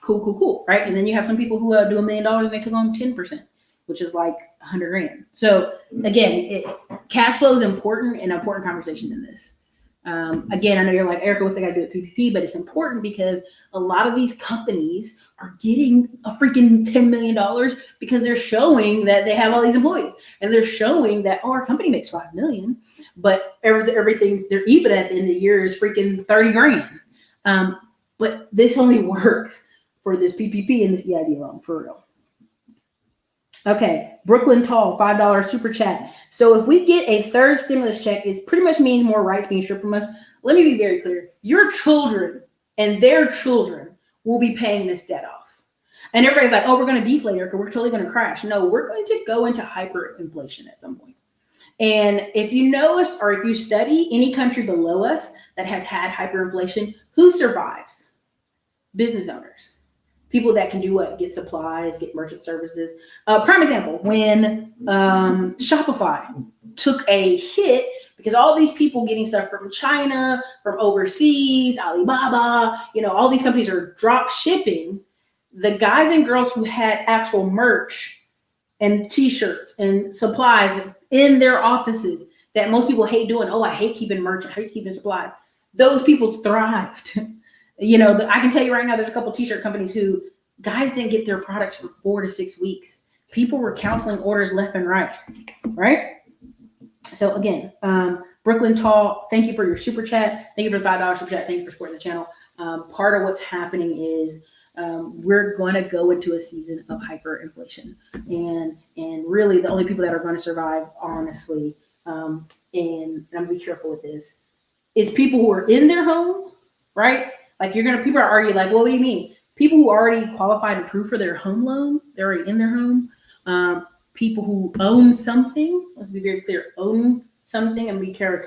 cool, right? And then you have some people who do $1 million and they took home 10%, which is like 100 grand. So again, cash flow is important, and important conversation in this. Again, I know you're like, Erica, what's I got to do with PPP? But it's important because a lot of these companies are getting a freaking $10 million because they're showing that they have all these employees, and they're showing that, oh, our company makes $5 million, but everything's their EBITDA at the end of the year is freaking 30 grand. But this only works for this PPP and this EID loan, for real. Okay, Brooklyn Tall, $5 super chat. So if we get a third stimulus check, it pretty much means more rights being stripped from us. Let me be very clear. Your children and their children will be paying this debt off. And everybody's like, oh, we're going to deflate, Erica. We're totally going to crash. No, we're going to go into hyperinflation at some point. And if you know us or if you study any country below us that has had hyperinflation, who survives? Business owners. People that can do what? Get supplies, get merchant services. Prime example, when Shopify took a hit because all these people getting stuff from China, from overseas, Alibaba, all these companies are drop shipping. The guys and girls who had actual merch and t-shirts and supplies in their offices that most people hate doing. Oh, I hate keeping merch. I hate keeping supplies. Those people thrived. I can tell you right now, there's a couple t-shirt companies who guys didn't get their products for 4 to 6 weeks. People were canceling orders left and right. So again, Brooklyn Tall, thank you for your super chat. Thank you for the $5 super chat. Thank you for supporting the channel. Part of what's happening is we're going to go into a season of hyperinflation, and really the only people that are going to survive, honestly, and I'm gonna be careful with this, is people who are in their home, right? Like people are already like, well, what do you mean? People who already qualified and approved for their home loan, they're already in their home. People who own something, let's be very clear, own something, and be kind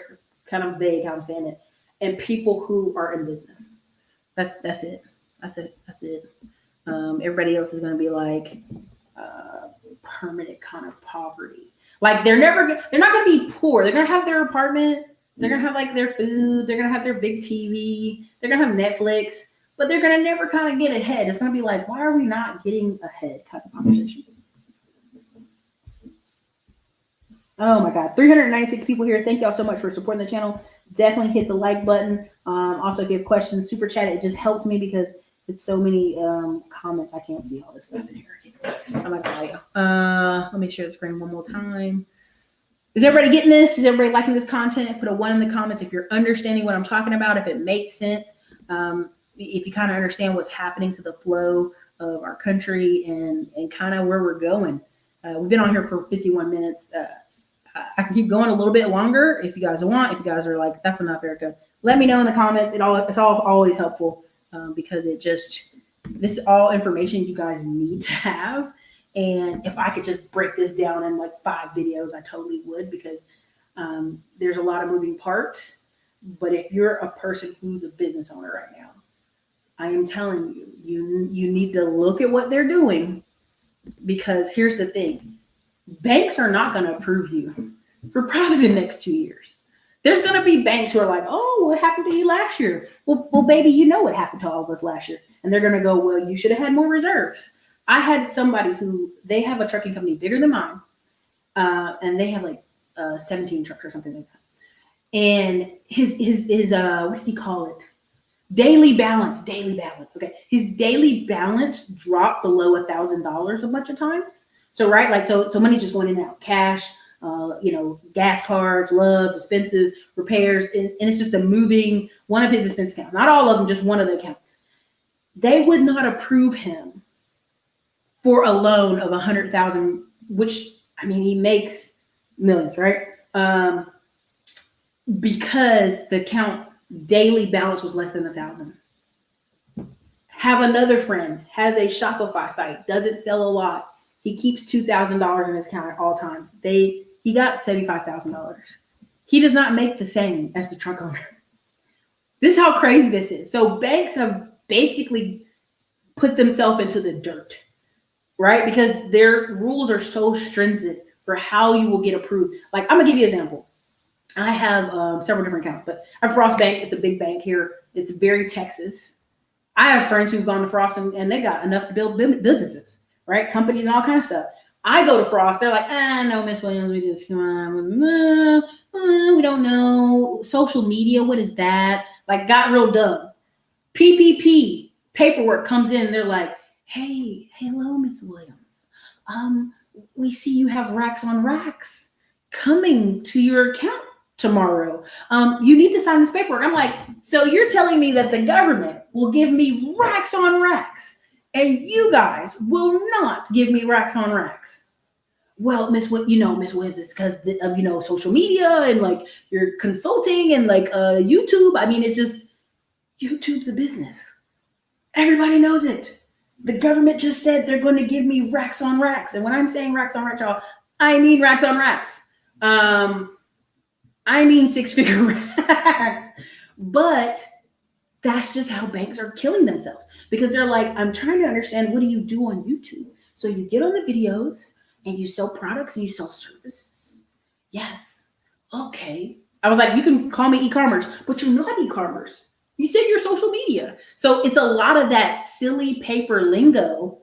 of vague how I'm saying it, and people who are in business. That's it. Everybody else is going to be like permanent kind of poverty. Like they're not going to be poor. They're going to have their apartment. They're going to have like their food. They're going to have their big TV. They're going to have Netflix, but they're going to never kind of get ahead. It's going to be like, why are we not getting ahead kind of conversation. Oh my God, 396 people here. Thank y'all so much for supporting the channel. Definitely hit the like button. Also, if you have questions, super chat. It just helps me because it's so many comments. I can't see all this stuff in here. I'm not gonna lie to you. Let me share the screen one more time. Is everybody getting this? Is everybody liking this content? Put a 1 in the comments if you're understanding what I'm talking about, if it makes sense. If you kind of understand what's happening to the flow of our country and kind of where we're going. We've been on here for 51 minutes. I can keep going a little bit longer if you guys want. If you guys are like, that's enough, Erica, let me know in the comments. It's all always helpful because this is all information you guys need to have. And if I could just break this down in like 5 videos, I totally would, because there's a lot of moving parts. But if you're a person who's a business owner right now, I am telling you, you need to look at what they're doing, because here's the thing. Banks are not going to approve you for probably the next 2 years. There's going to be banks who are like, oh, what happened to you last year? Well, baby, you know what happened to all of us last year. And they're going to go, well, you should have had more reserves. I had somebody who, they have a trucking company bigger than mine. And they have like 17 trucks or something like that. And his what did he call it? Daily balance. Okay. His daily balance dropped below $1,000 a bunch of times. So, right, like, so money's just going in and out, cash, gas cards, loves, expenses, repairs, and it's just a moving one of his expense accounts, not all of them, just one of the accounts. They would not approve him for a loan of $100,000, which, I mean, he makes millions, right? Because the account daily balance was less than $1,000. Have another friend, has a Shopify site, doesn't sell a lot. He keeps $2,000 in his account at all times. He got $75,000. He does not make the same as the truck owner. This is how crazy this is. So banks have basically put themselves into the dirt, right? Because their rules are so stringent for how you will get approved. Like, I'm gonna give you an example. I have several different accounts, but I have Frost Bank. It's a big bank here. It's very Texas. I have friends who've gone to Frost and they got enough to build businesses. Right? Companies and all kinds of stuff. I go to Frost. They're like, no, Miss Williams, we just, we don't know. Social media, what is that? Like, got real dumb. PPP paperwork comes in. They're like, hello, Miss Williams. We see you have racks on racks coming to your account tomorrow. You need to sign this paperwork. I'm like, so you're telling me that the government will give me racks on racks, and you guys will not give me racks on racks? Well, Miss Williams, it's because of, social media and like you're consulting and like YouTube. I mean, it's just, YouTube's a business. Everybody knows it. The government just said they're going to give me racks on racks. And when I'm saying racks on racks, y'all, I mean racks on racks. I mean six-figure racks. But that's just how banks are killing themselves, because they're like, I'm trying to understand, what do you do on YouTube? So you get on the videos and you sell products and you sell services. Yes. Okay. I was like, you can call me e-commerce, but you're not e-commerce. You said you're social media. So it's a lot of that silly paper lingo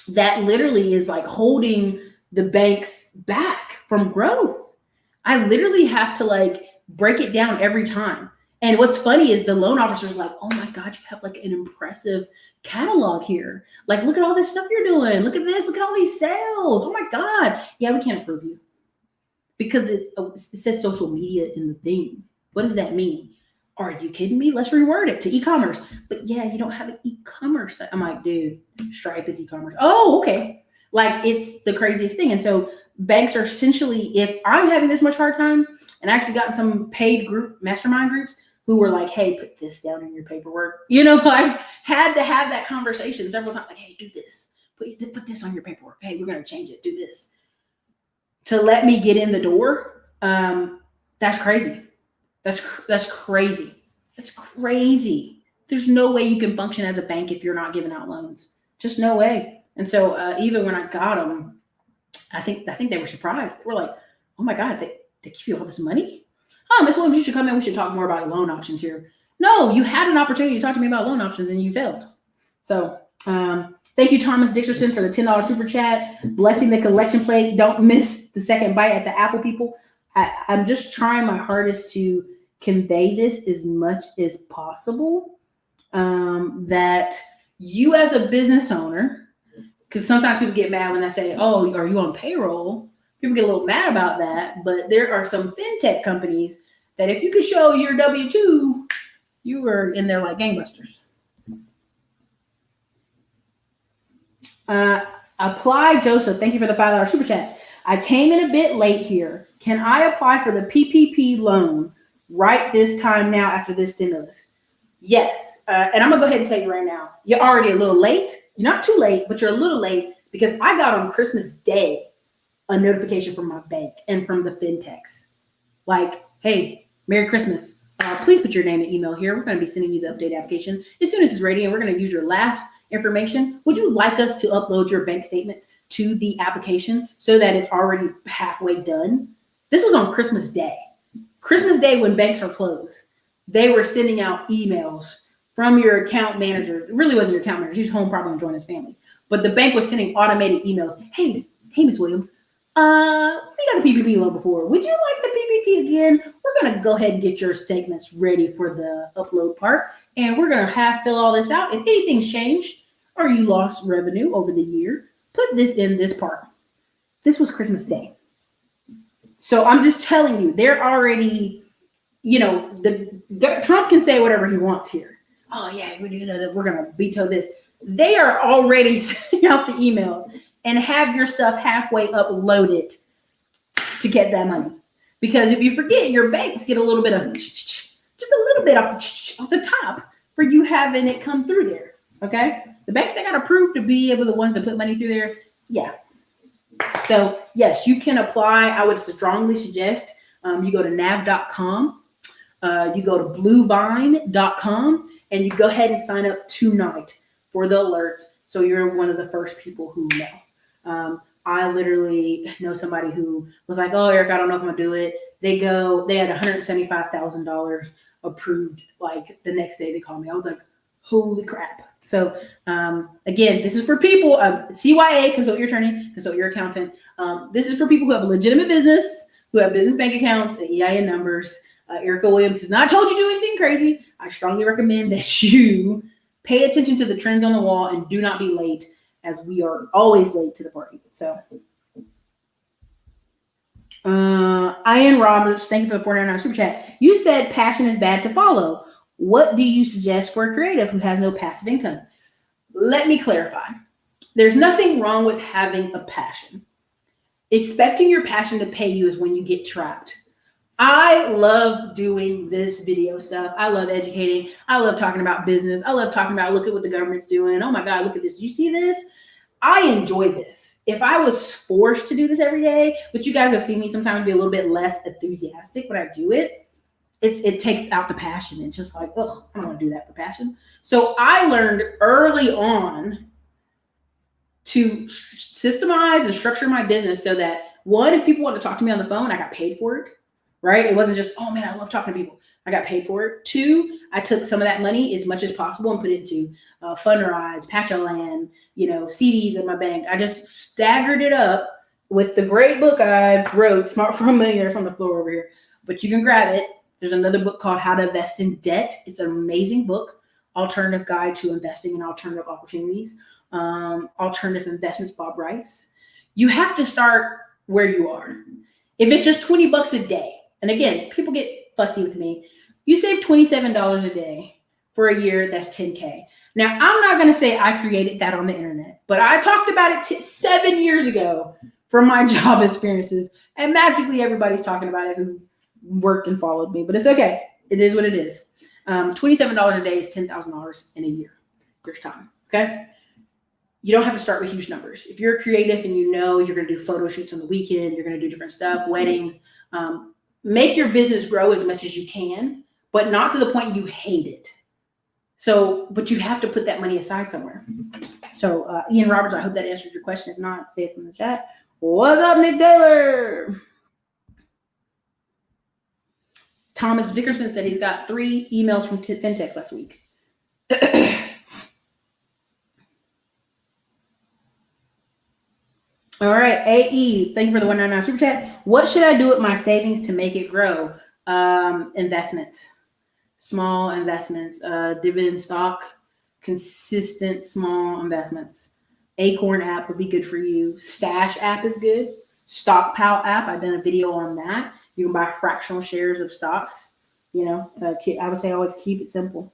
that literally is like holding the banks back from growth. I literally have to like break it down every time. And what's funny is the loan officer is like, oh my God, you have like an impressive catalog here. Like, look at all this stuff you're doing. Look at this. Look at all these sales. Oh my God. Yeah, we can't approve you because it says social media in the thing. What does that mean? Are you kidding me? Let's reword it to e-commerce. But yeah, you don't have an e-commerce. I'm like, dude, Stripe is e-commerce. Oh, okay. Like, it's the craziest thing. And so banks are essentially, if I'm having this much hard time, and I actually gotten some paid group mastermind groups who were like, hey, put this down in your paperwork. You know, I had to have that conversation several times. Like, hey, do this. Put this on your paperwork. Hey, we're going to change it. Do this. To let me get in the door, that's crazy. That's crazy. That's crazy. There's no way you can function as a bank if you're not giving out loans. Just no way. And so even when I got them, I think they were surprised. They were like, oh my God, they give you all this money? Oh, Ms. Williams, you should come in. We should talk more about loan options here. No, you had an opportunity to talk to me about loan options and you failed. So thank you, Thomas Dixerson, for the $10 super chat. Blessing the collection plate. Don't miss the second bite at the Apple people. I'm just trying my hardest to convey this as much as possible, that you as a business owner, because sometimes people get mad when I say, oh, are you on payroll? People get a little mad about that, but there are some fintech companies that if you could show your W-2, you were in there like gangbusters. Apply Joseph, thank you for the $5 super chat. I came in a bit late here. Can I apply for the PPP loan right this time now after this stimulus? Yes. And I'm going to go ahead and tell you right now, you're already a little late. You're not too late, but you're a little late because I got on Christmas Day a notification from my bank and from the fintechs. Like, hey, Merry Christmas. Please put your name and email here. We're going to be sending you the update application as soon as it's ready, and we're going to use your last information. Would you like us to upload your bank statements to the application so that it's already halfway done? This was on Christmas Day. Christmas Day, when banks are closed, they were sending out emails from your account manager. It really wasn't your account manager. He was home probably enjoying his family. But the bank was sending automated emails. Hey, Ms. Williams, we got the PPP loan before. Would you like the PPP again? We're going to go ahead and get your statements ready for the upload part. And we're going to fill all this out. If anything's changed or you lost revenue over the year, put this in this part. This was Christmas Day. So I'm just telling you, they're already, Trump can say whatever he wants here. Oh, yeah, we're going to veto this. They are already sending out the emails and have your stuff halfway uploaded to get that money. Because if you forget, your banks get a little bit of, just a little bit off the top for you having it come through there. Okay? The banks, they got approved to be able, the ones that put money through there. Yeah. So yes, you can apply. I would strongly suggest you go to nav.com, you go to bluevine.com, and you go ahead and sign up tonight for the alerts. So you're one of the first people who know. I literally know somebody who was like, oh, Eric, I don't know if I'm gonna do it. They had $175,000 approved. Like the next day they called me. I was like, holy crap. So again, this is for people, CYA, consult your attorney, consult your accountant. This is for people who have a legitimate business, who have business bank accounts and EIN numbers. Erica Williams has not told you to do anything crazy. I strongly recommend that you pay attention to the trends on the wall and do not be late, as we are always late to the party. So Ian Roberts, thank you for the $49 super chat. You said passion is bad to follow. What do you suggest for a creative who has no passive income? Let me clarify. There's nothing wrong with having a passion. Expecting your passion to pay you is when you get trapped. I love doing this video stuff. I love educating. I love talking about business. I love talking about look at what the government's doing. Oh my God, look at this. Did you see this? I enjoy this. If I was forced to do this every day, but you guys have seen me sometimes be a little bit less enthusiastic when I do it, it takes out the passion. It's just like, oh, I don't want to do that for passion. So I learned early on to systemize and structure my business so that one, if people want to talk to me on the phone, I got paid for it, right? It wasn't just, oh man, I love talking to people. I got paid for it. Two, I took some of that money as much as possible and put it into Fundrise, Patch of Land, CDs in my bank. I just staggered it up with the great book I wrote, Smart for a Millionaire. It's on the floor over here, but you can grab it. There's another book called How to Invest in Debt. It's an amazing book, Alternative Guide to Investing in Alternative Opportunities. Alternative Investments, Bob Rice. You have to start where you are. If it's just $20 a day, and again, people get fussy with me, you save $27 a day for a year, that's $10K. Now, I'm not going to say I created that on the internet, but I talked about it 7 years ago from my job experiences, and magically everybody's talking about it who worked and followed me, but it's okay. It is what it is. $27 a day is $10,000 in a year. There's time, okay? You don't have to start with huge numbers. If you're creative and you're going to do photo shoots on the weekend, you're going to do different stuff, weddings, make your business grow as much as you can, but not to the point you hate it. So, but you have to put that money aside somewhere. So, Ian Roberts, I hope that answers your question. If not, say it from the chat. What's up, Nick Taylor? Thomas Dickerson said he's got 3 emails from FinTechs last week. All right, AE, thank you for the 199 super chat. What should I do with my savings to make it grow? Investments, small investments, dividend stock, consistent small investments. Acorn app would be good for you. Stash app is good. Stockpile app, I've done a video on that. You can buy fractional shares of stocks. I would say always keep it simple.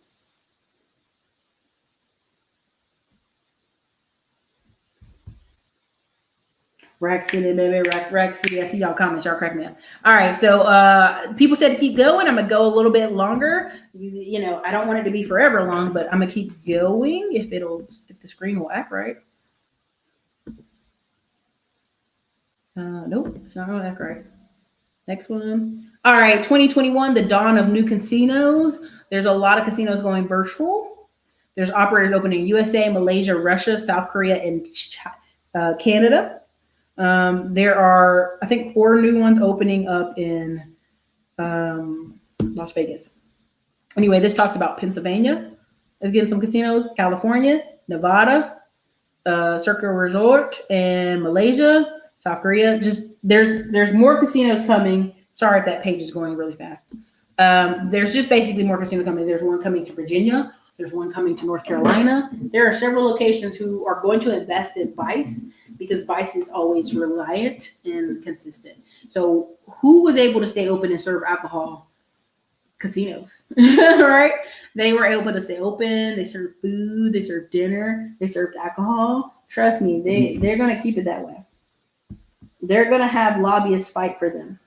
Rack City, baby. Rack City. I see y'all comments. Y'all crack me up. All right. So people said to keep going. I'm going to go a little bit longer. I don't want it to be forever long, but I'm going to keep going if the screen will act right. Nope. It's not going to act right. Next one. All right. 2021, the dawn of new casinos. There's a lot of casinos going virtual. There's operators opening in USA, Malaysia, Russia, South Korea, and Canada. There are, I think, 4 new ones opening up in Las Vegas. Anyway, this talks about Pennsylvania is getting some casinos, California, Nevada, Circle Resort, and Malaysia, South Korea. Just there's more casinos coming. Sorry if that page is going really fast. There's just basically more casinos coming. There's one coming to Virginia. There's one coming to North Carolina. There are several locations who are going to invest in Vice because Vice is always reliant and consistent. So who was able to stay open and serve alcohol? Casinos, right? They were able to stay open. They served food. They served dinner. They served alcohol. Trust me, they're going to keep it that way. They're going to have lobbyists fight for them.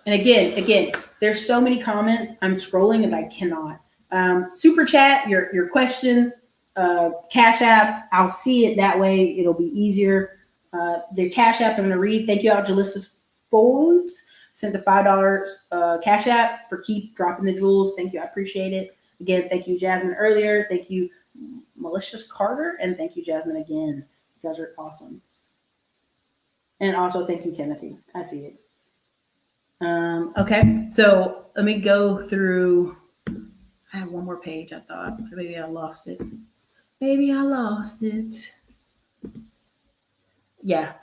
And again, there's so many comments. I'm scrolling and I cannot. Super chat, your question, Cash App. I'll see it that way. It'll be easier. The Cash Apps I'm going to read. Thank you, Algelissus Folds. Sent the $5 Cash App for keep dropping the jewels. Thank you. I appreciate it. Again, thank you, Jasmine, earlier. Thank you, Malicious Carter. And thank you, Jasmine, again. You guys are awesome. And also, thank you, Timothy. I see it. Okay, so let me go through. I have one more page, I thought. Maybe I lost it. Yeah,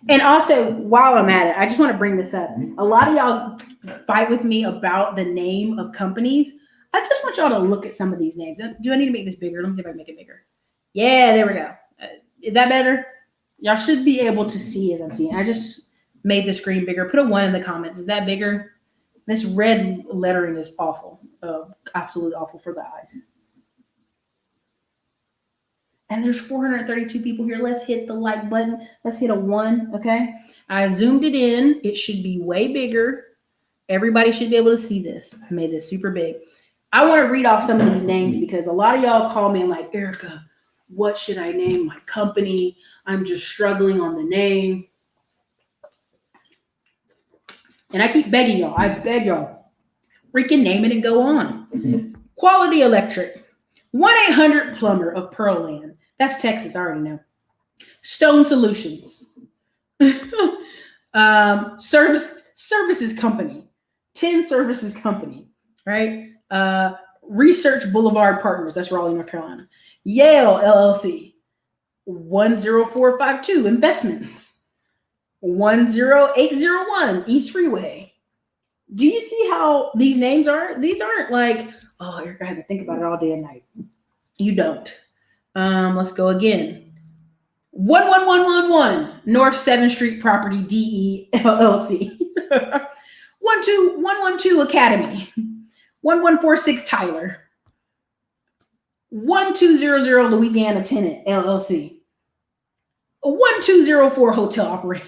and also while I'm at it, I just want to bring this up. A lot of y'all fight with me about the name of companies. I just want y'all to look at some of these names. Do I need to make this bigger? Let me see if I can make it bigger. Yeah, there we go. Is that better? Y'all should be able to see as I'm seeing. I just made the screen bigger. Put a 1 in the comments. Is that bigger? This red lettering is awful. Absolutely awful for the eyes. And there's 432 people here. Let's hit the like button. Let's hit a 1, okay? I zoomed it in. It should be way bigger. Everybody should be able to see this. I made this super big. I want to read off some of these names because a lot of y'all call me and like, Erica, what should I name my company? I'm just struggling on the name. And I keep begging y'all. I beg y'all. Freaking name it and go on. Quality Electric. 1-800-Plumber of Pearland. That's Texas, I already know. Stone Solutions. Services Company. 10 Services Company, right? Research Boulevard Partners. That's Raleigh, North Carolina. Yale LLC. 10452 Investments. 10801 East Freeway. Do you see how these names are? These aren't like, oh, Erica, I had to think about it all day and night. You don't. Let's go again. 11111 North 7th Street Property DE LLC. 112 Academy. 1146 Tyler. 1200 Louisiana Tenant LLC. 1204 Hotel Operator.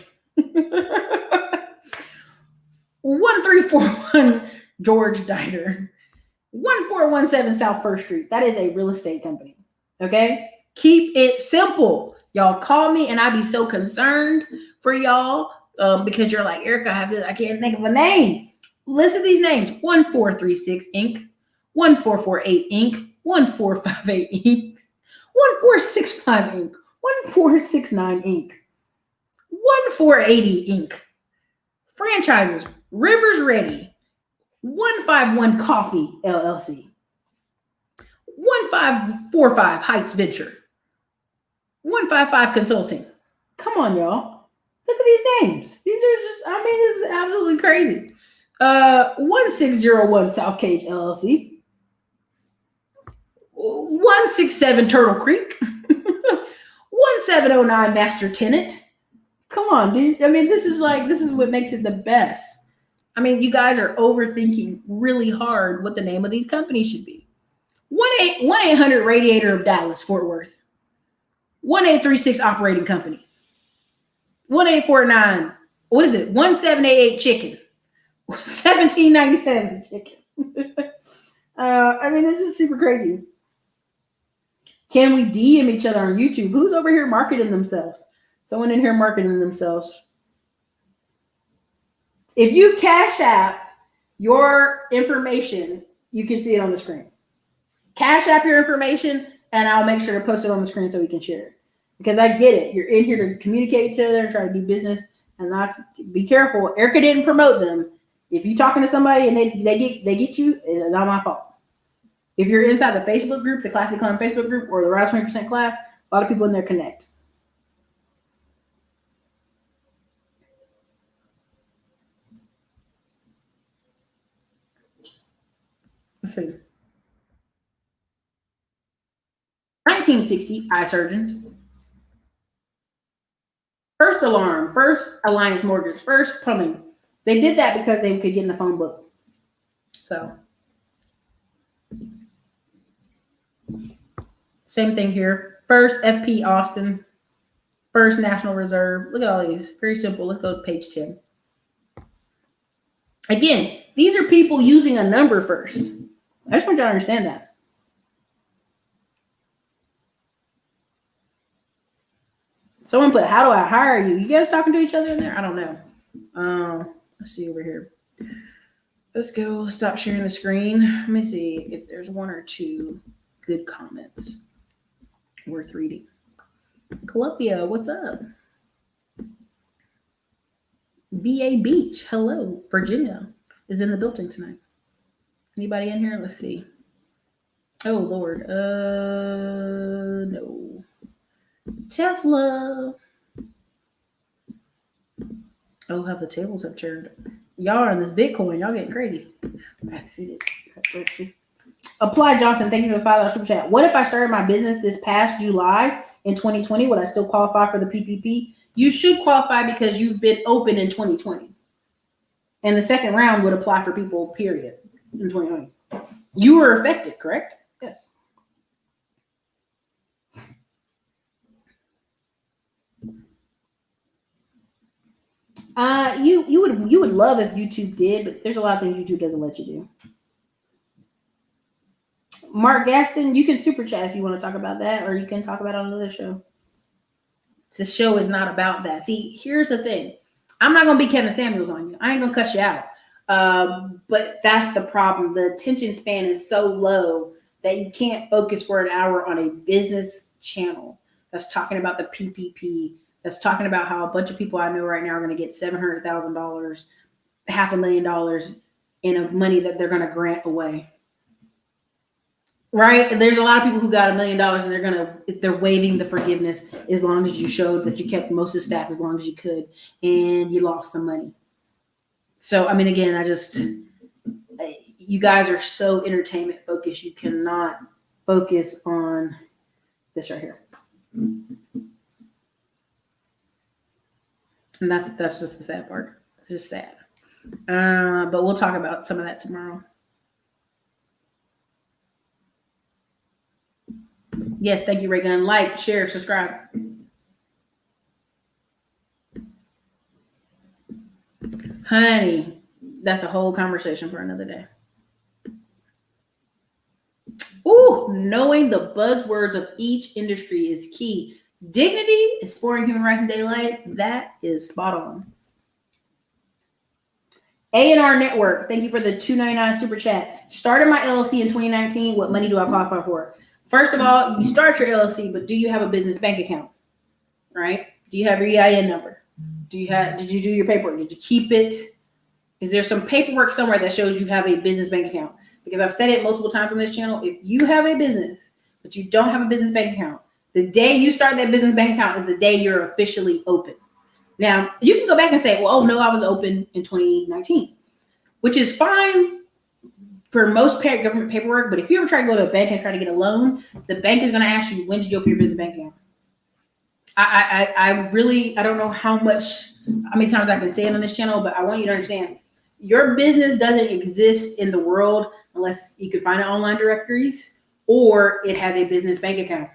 1341 George Diner. 1417 South 1st Street. That is a real estate company. Okay? Keep it simple. Y'all call me and I be so concerned for y'all because you're like, Erica, I can't think of a name. Listen to these names. 1436 Inc. 1448 Inc. 1458 Inc. 1465 Inc. 1469 Inc. 1480 Inc. Franchises. Rivers Ready. 151 Coffee LLC. 1545 Heights Venture. 155 Consulting. Come on, y'all. Look at these names. These are just, this is absolutely crazy. 1601 South Cage LLC. 167 Turtle Creek. 1709 Master Tenant. Come on, dude. This is what makes it the best. You guys are overthinking really hard what the name of these companies should be. 1-800 Radiator of Dallas, Fort Worth. 1836 Operating Company. 1849. What is it? 1788 Chicken. 1797 Chicken. This is super crazy. Can we DM each other on YouTube? Who's over here marketing themselves? Someone in here marketing themselves. If you Cash App your information, you can see it on the screen. Cash App your information, and I'll make sure to post it on the screen so we can share it. Because I get it. You're in here to communicate with each other and try to do business. And be careful. Erica didn't promote them. If you're talking to somebody and they get you, it's not my fault. If you're inside the Facebook group, the Classy Climb Facebook group, or the Rise 20% class, a lot of people in there connect. Let's see. 1960 Eye Surgeons. First Alarm, First Alliance Mortgage, First Plumbing. They did that because they could get in the phone book. So, same thing here. First FP Austin, First National Reserve. Look at all these. Very simple. Let's go to page 10. Again, these are people using a number first. I just want you to understand that. Someone put, how do I hire you? You guys talking to each other in there? I don't know. Let's see over here. Let's go. Let's stop sharing the screen. Let me see if there's one or two good comments worth reading. Columbia, what's up? VA Beach, hello. Virginia is in the building tonight. Anybody in here? Let's see. Oh, Lord. No. Tesla. Oh, how the tables have turned. Y'all are in this Bitcoin. Y'all getting crazy. I see it. Apply Johnson, thank you for the $5 super chat. What if I started my business this past July in 2020? Would I still qualify for the PPP? You should qualify because you've been open in 2020. And the second round would apply for people, period, in 2020. You were affected, correct? Yes. You would love if YouTube did, but there's a lot of things YouTube doesn't let you do. Mark Gaston, you can super chat if you want to talk about that, or you can talk about it on another show. This show is not about that. See, here's the thing. I'm not gonna be Kevin Samuels on you. I ain't gonna cut you out. But that's the problem. The attention span is so low that you can't focus for an hour on a business channel that's talking about the PPP, that's talking about how a bunch of people I know right now are going to get $700,000, $500,000 in money that they're going to grant away. Right? There's a lot of people who got $1 million and they're waiving the forgiveness as long as you showed that you kept most of the staff as long as you could and you lost some money. So, I mean, again, you guys are so entertainment focused. You cannot focus on this right here. And that's just the sad part. It's just sad. But we'll talk about some of that tomorrow. Yes, thank you, Raygun. Like, share, subscribe. Honey, that's a whole conversation for another day. Ooh, knowing the buzzwords of each industry is key. Dignity, exploring human rights in daily life, that is spot on. A&R Network, thank you for the $2.99 super chat. Started my LLC in 2019. What money do I qualify for? First of all, you start your LLC, but do you have a business bank account? Right? Do you have your EIN number? Did you do your paperwork? Did you keep it? Is there some paperwork somewhere that shows you have a business bank account? Because I've said it multiple times on this channel. If you have a business, but you don't have a business bank account, the day you start that business bank account is the day you're officially open. Now, you can go back and say, well, oh, no, I was open in 2019, which is fine for most government paperwork. But if you ever try to go to a bank and try to get a loan, the bank is going to ask you, when did you open your business bank account? I don't know how many times I can say it on this channel, but I want you to understand your business doesn't exist in the world unless you can find it online directories or it has a business bank account.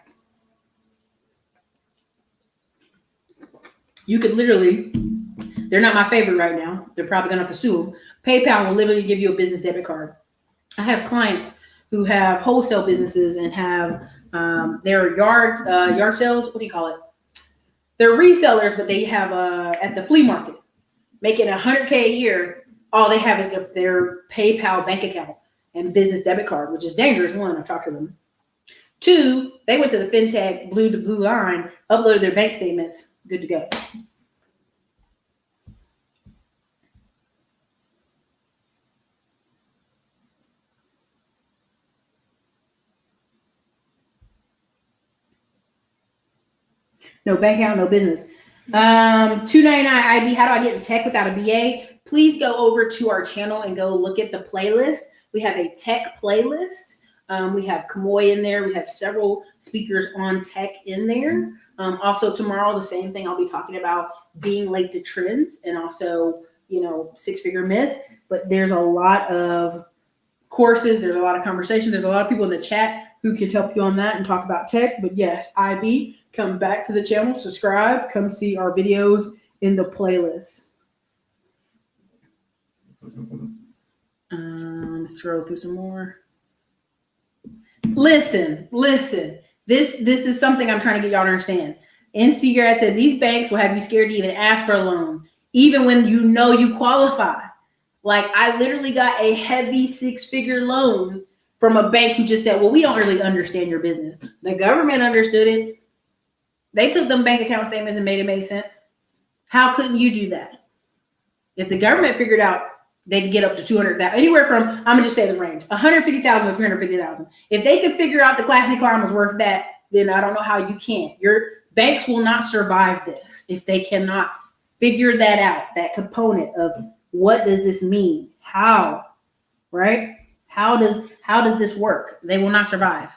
You could literally, they're not my favorite right now. They're probably going to have to sue them. PayPal will literally give you a business debit card. I have clients who have wholesale businesses and have their yard sales. What do you call it? They're resellers, but they have at the flea market, making $100K a year. All they have is their PayPal bank account and business debit card, which is dangerous. One, I've talked to them. Two, they went to the fintech blue to blue line, uploaded their bank statements, good to go. No bank account, no business. $2.99 IB. How do I get in tech without a BA? Please go over to our channel and go look at the playlist. We have a tech playlist. We have Kamoy in there. We have several speakers on tech in there. Also tomorrow, the same thing. I'll be talking about being late to trends and also, six-figure myth. But there's a lot of courses. There's a lot of conversation. There's a lot of people in the chat who can help you on that and talk about tech. But yes, IB. Come back to the channel, subscribe, come see our videos in the playlist. Scroll through some more. Listen. This is something I'm trying to get y'all to understand. NC Grad said these banks will have you scared to even ask for a loan, even when you know you qualify. Like I literally got a heavy six-figure loan from a bank who just said, well, we don't really understand your business. The government understood it. They took them bank account statements and made it make sense. How couldn't you do that? If the government figured out they could get up to 200,000, anywhere from, I'm gonna just say the range, 150,000 to 350,000. If they could figure out the Classy Climb was worth that, then I don't know how you can't. Your banks will not survive this if they cannot figure that out, that component of what does this mean? How, right? How does this work? They will not survive.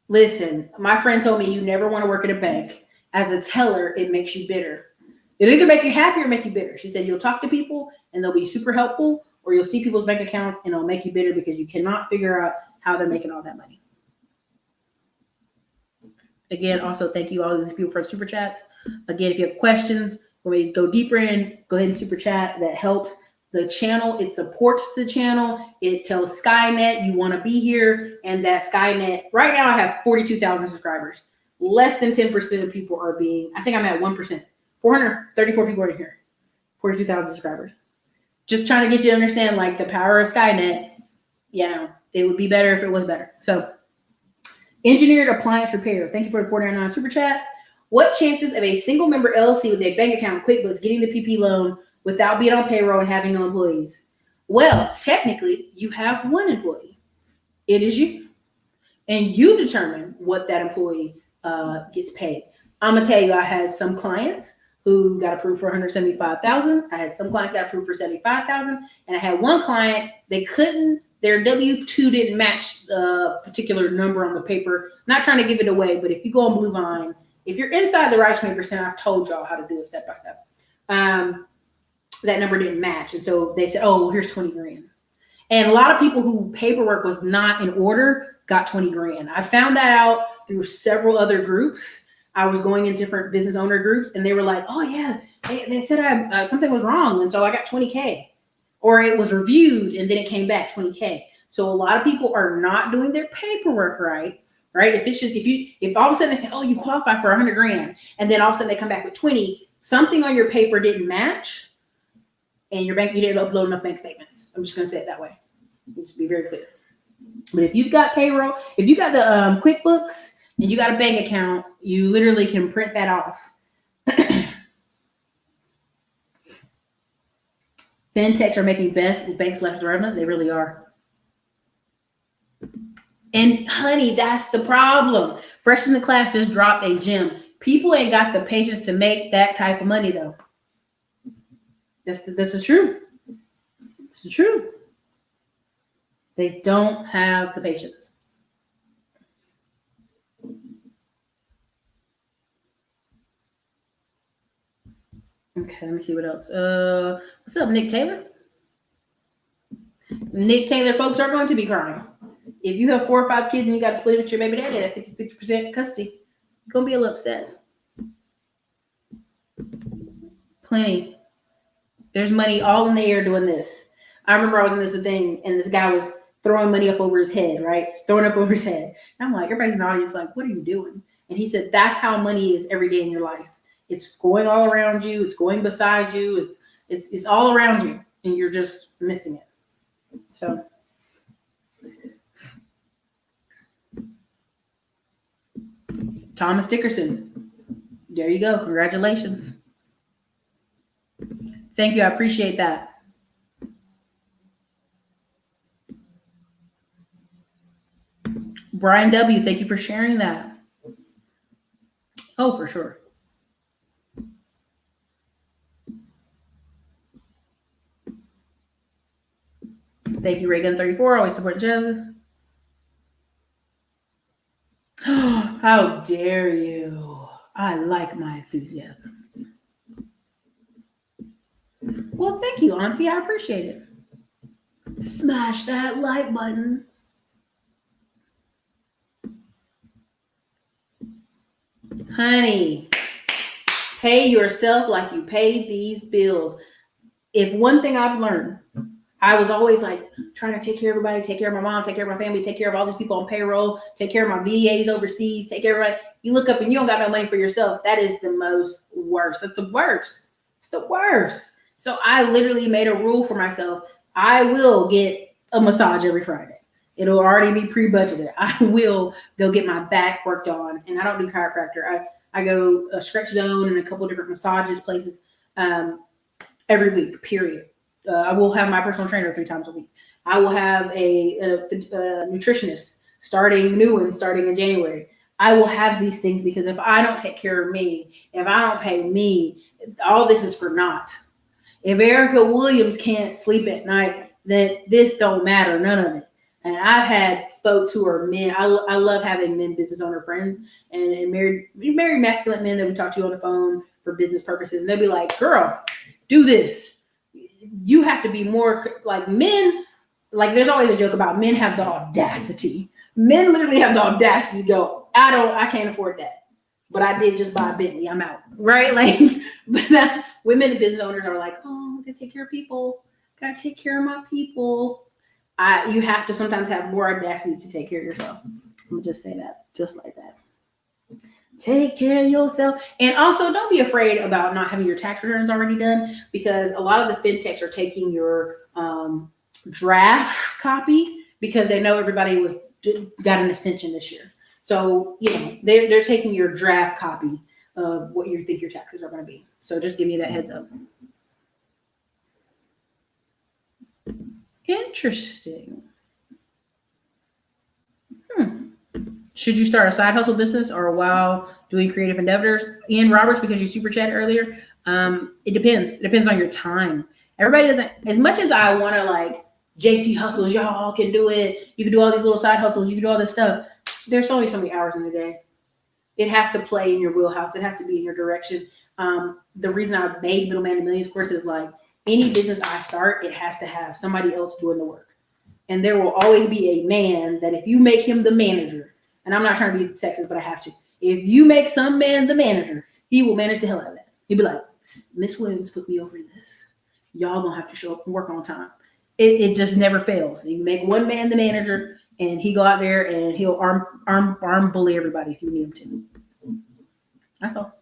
Listen, my friend told me you never want to work at a bank. As a teller, it makes you bitter. It'll either make you happy or make you bitter. She said you'll talk to people and they'll be super helpful, or you'll see people's bank accounts and it'll make you bitter because you cannot figure out how they're making all that money. Again, also thank you all these people for super chats. Again, if you have questions, when we go deeper in, go ahead and super chat. That helps the channel. It supports the channel. It tells Skynet you want to be here, and that Skynet. Right now, I have 42,000 subscribers. Less than 10% of people are being. I think I'm at 1%. 434 people are in here. 42,000 subscribers. Just trying to get you to understand, like, the power of Skynet. You know, it would be better if it was better. So, engineered appliance repair. Thank you for the $4.99 super chat. What chances of a single member LLC with a bank account, QuickBooks, getting the PP loan without being on payroll and having no employees? Well, technically, you have one employee. It is you. And you determine what that employee gets paid. I'm going to tell you, I had some clients who got approved for $175,000. I had some clients that got approved for $75,000. And I had one client, their W-2 didn't match the particular number on the paper. I'm not trying to give it away, but if you go on Blue Line, if you're inside the Right 20%, I've told y'all how to do it step by step. That number didn't match. And so they said, oh, well, here's 20 grand. And a lot of people who paperwork was not in order got 20 grand. I found that out through several other groups. I was going in different business owner groups, and they were like, oh, yeah, they said something was wrong. And so I got 20K. Or it was reviewed, and then it came back 20K. So a lot of people are not doing their paperwork right? If all of a sudden they say, oh, you qualify for 100 grand, and then all of a sudden they come back with 20, something on your paper didn't match, and you didn't upload enough bank statements. I'm just going to say it that way. Just be very clear. But if you've got payroll, if you got the QuickBooks and you got a bank account, you literally can print that off. Fintechs are making banks less relevant. They really are. And honey, that's the problem. Fresh in the Class just dropped a gem. People ain't got the patience to make that type of money, though. This is true. This is true. They don't have the patience. Okay, let me see what else. What's up, Nick Taylor? Nick Taylor, folks are going to be crying. If you have 4 or 5 kids and you got to split it with your baby daddy at 50% custody, you're going to be a little upset. Plenty. There's money all in the air doing this. I remember I was in this thing, and this guy was throwing money up over his head, right? Throwing up over his head. And I'm like, everybody's in the audience like, what are you doing? And he said, that's how money is every day in your life. It's going all around you. It's going beside you. It's all around you, and you're just missing it. So, Thomas Dickerson, there you go. Congratulations. Thank you. I appreciate that. Brian W., thank you for sharing that. Oh, for sure. Thank you, Reagan34. Always support Joseph. How dare you? I like my enthusiasms. Well, thank you, Auntie. I appreciate it. Smash that like button. Honey, pay yourself like you paid these bills. If one thing I've learned, I was always like trying to take care of everybody, take care of my mom, take care of my family, take care of all these people on payroll, take care of my VAs overseas, take care of everybody. You look up and you don't got no money for yourself. That is the most worst. That's the worst. It's the worst. So I literally made a rule for myself. I will get a massage every Friday. It'll already be pre-budgeted. I will go get my back worked on, and I don't do chiropractor. I go a Stretch Zone and a couple of different massages places every week, period. I will have my personal trainer 3 times a week. I will have a nutritionist starting in January. I will have these things because if I don't take care of me, if I don't pay me, all this is for naught. If Erica Williams can't sleep at night, then this don't matter, none of it. And I've had folks who are men. I love having men business owner friends and married masculine men that we talk to on the phone for business purposes. And they'll be like, girl, do this. You have to be more like men. Like there's always a joke about men have the audacity. Men literally have the audacity to go, I can't afford that. But I did just buy a Bentley. I'm out. Right? Like, but that's women and business owners are like, oh, I gotta take care of people. Gotta take care of my people. You have to sometimes have more audacity to take care of yourself. I'm gonna just say that, just like that. Take care of yourself. And also don't be afraid about not having your tax returns already done, because a lot of the fintechs are taking your draft copy because they know everybody got an extension this year. So, they're taking your draft copy of what you think your taxes are going to be. So just give me that heads up. Interesting. Should you start a side hustle business or while doing creative endeavors? Ian Roberts, because you super chatted earlier. It depends. It depends on your time. Everybody doesn't, as much as I want to like JT hustles, y'all can do it. You can do all these little side hustles. You can do all this stuff. There's only so many hours in the day. It has to play in your wheelhouse. It has to be in your direction. The reason I made Middleman to Millions course is like any business I start, it has to have somebody else doing the work. And there will always be a man that if you make him the manager, and I'm not trying to be sexist, but I have to. If you make some man the manager, he will manage the hell out of that. He'll be like, Miss Williams put me over this. Y'all gonna have to show up and work on time. It just never fails. You make one man the manager, and he go out there and he'll arm bully everybody if you need him to. That's all.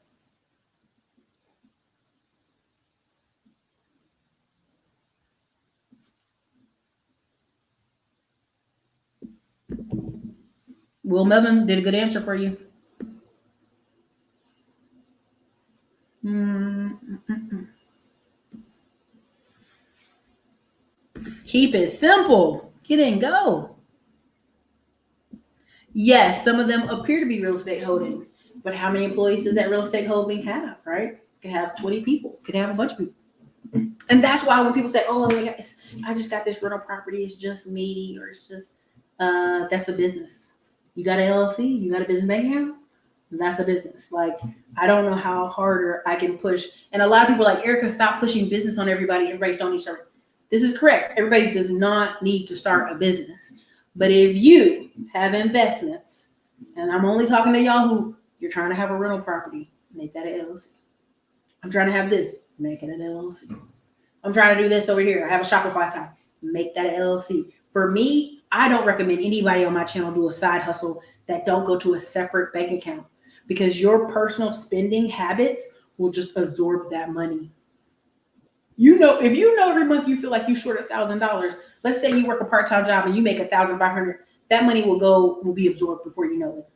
Will Melvin did a good answer for you. Keep it simple. Get in, go. Yes, some of them appear to be real estate holdings, but how many employees does that real estate holding have, right? It could have 20 people, could have a bunch of people. And that's why when people say, oh, I just got this rental property, it's just me, or it's just, that's a business. You got an LLC, you got a business bank account, that's a business. Like, I don't know how harder I can push. And a lot of people are like, Erica, stop pushing business on everybody. Everybody don't need to start. This is correct. Everybody does not need to start a business. But if you have investments, and I'm only talking to y'all who you're trying to have a rental property, make that an LLC. I'm trying to have this, make it an LLC. I'm trying to do this over here. I have a Shopify site, make that an LLC. For me, I don't recommend anybody on my channel do a side hustle that don't go to a separate bank account, because your personal spending habits will just absorb that money. If you know every month you feel like you short $1,000, let's say you work a part-time job and you make $1,500, that money will be absorbed before you know it.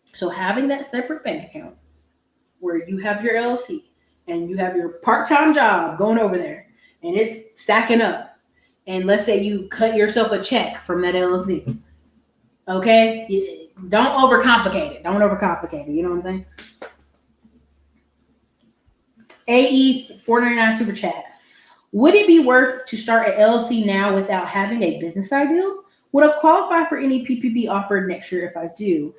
So having that separate bank account where you have your LLC and you have your part-time job going over there and it's stacking up, and let's say you cut yourself a check from that LLC, okay? Don't overcomplicate it. Don't overcomplicate it. You know what I'm saying? AE 499 super chat. Would it be worth to start an LLC now without having a business ideal? Would I qualify for any PPP offered next year if I do?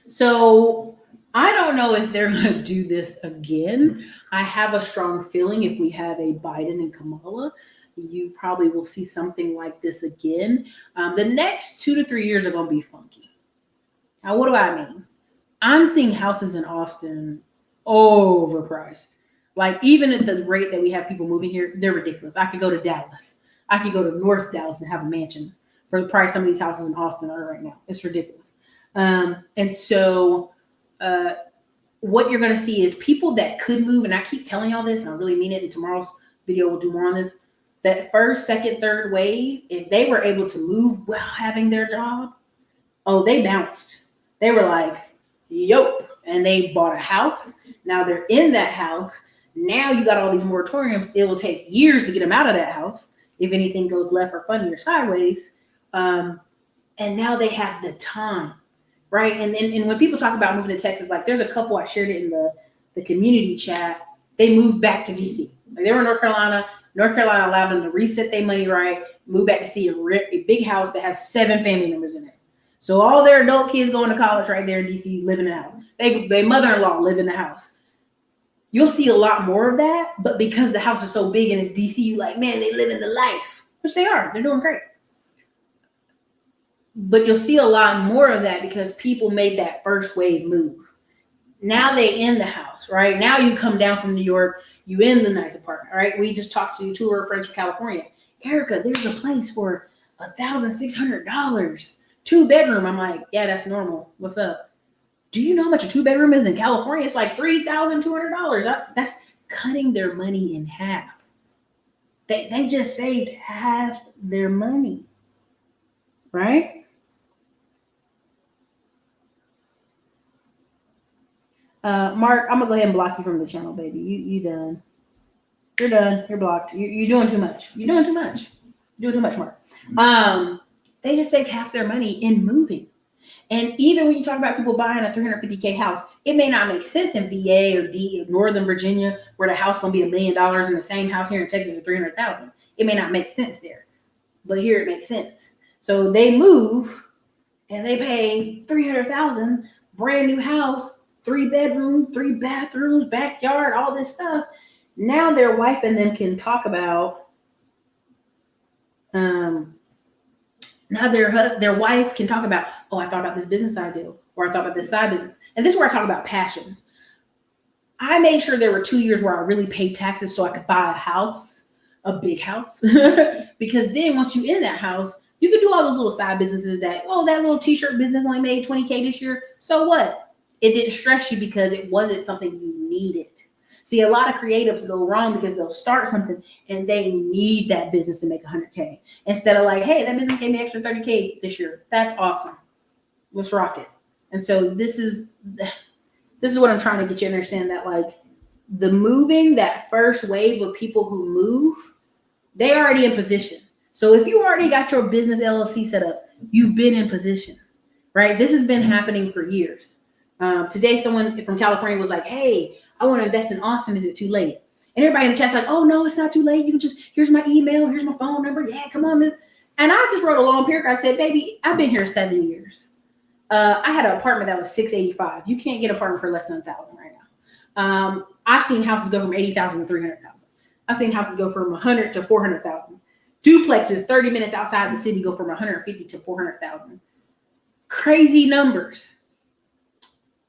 So I don't know if they're going to do this again. I have a strong feeling if we have a Biden and Kamala, you probably will see something like this again. The next 2 to 3 years are going to be funky. Now, what do I mean? I'm seeing houses in Austin overpriced. Like, even at the rate that we have people moving here, they're ridiculous. I could go to Dallas. I could go to North Dallas and have a mansion for the price some of these houses in Austin are right now. It's ridiculous. And so what you're going to see is people that could move, and I keep telling y'all this, and I really mean it, and tomorrow's video will do more on this, that first, second, third wave, if they were able to move while having their job, they bounced. They were like, yup. And they bought a house. Now they're in that house. Now you got all these moratoriums. It will take years to get them out of that house if anything goes left or funny or sideways. And now they have the time, right? And when people talk about moving to Texas, like there's a couple, I shared it in the community chat. They moved back to DC. Like they were in North Carolina. North Carolina allowed them to reset their money right, move back to see a big house that has 7 family members in it. So all their adult kids going to college right there in DC, living in the house. Their mother-in-law live in the house. You'll see a lot more of that, but because the house is so big and it's DC, you like, man, they living the life. which they are. They're doing great. But you'll see a lot more of that because people made that first wave move. Now they in the house, right? Now you come down from New York, you in the nice apartment, right? We just talked to two of our friends from California. Erica, there's a place for $1,600, 2-bedroom. I'm like, yeah, that's normal. What's up? Do you know how much a 2-bedroom is in California? It's like $3,200. That's cutting their money in half. They just saved half their money, right? Mark, I'm gonna go ahead and block you from the channel, baby. You done. You're done. You're blocked. You're doing too much. You're doing too much. You're doing too much, Mark. They just saved half their money in moving. And even when you talk about people buying a $350K house, it may not make sense in VA or Northern Virginia, where the house gonna be $1 million, and the same house here in Texas is $300,000. It may not make sense there, but here it makes sense. So they move and they pay $300,000, brand new house, 3 bedrooms, 3 bathrooms, backyard, all this stuff. Now their wife and them can talk about. Now their wife can talk about, oh, I thought about this business idea, or I thought about this side business. And this is where I talk about passions. I made sure there were 2 years where I really paid taxes so I could buy a house, a big house. Because then once you in that house, you can do all those little side businesses that, oh, that little t-shirt business only made $20K this year. So what? It didn't stress you because it wasn't something you needed. See, a lot of creatives go wrong because they'll start something and they need that business to make $100K instead of like, hey, that business gave me extra $30K this year. That's awesome. Let's rock it. And so this is what I'm trying to get you to understand, that like the moving, that first wave of people who move, they already in position. So if you already got your business LLC set up, you've been in position, right? This has been happening for years. Today, someone from California was like, hey, I want to invest in Austin. Is it too late? And everybody in the chat's like, oh, no, it's not too late. You can just, here's my email. Here's my phone number. Yeah, come on. And I just wrote a long paragraph. I said, baby, I've been here 7 years. I had an apartment that was $685. You can't get an apartment for less than $1,000 right now. I've seen houses go from $80,000 to $300,000. I've seen houses go from $100,000 to $400,000. Duplexes 30 minutes outside the city go from $150,000 to $400,000. Crazy numbers.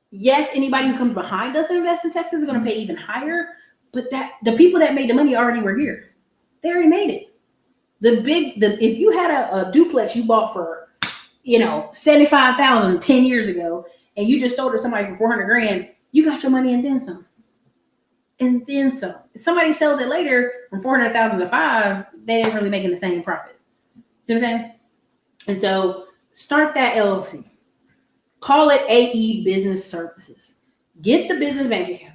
Yes, anybody who comes behind us and invests in Texas is going to pay even higher, but that the people that made the money already were here. They already made it. If you had a duplex you bought for, $75,000 10 years ago, and you just sold it to somebody for $400,000, you got your money and then some. And then some. If somebody sells it later from $400,000 to $5,000, they ain't really making the same profit. See what I'm saying? And so start that LLC. Call it AE Business Services. Get the business bank account.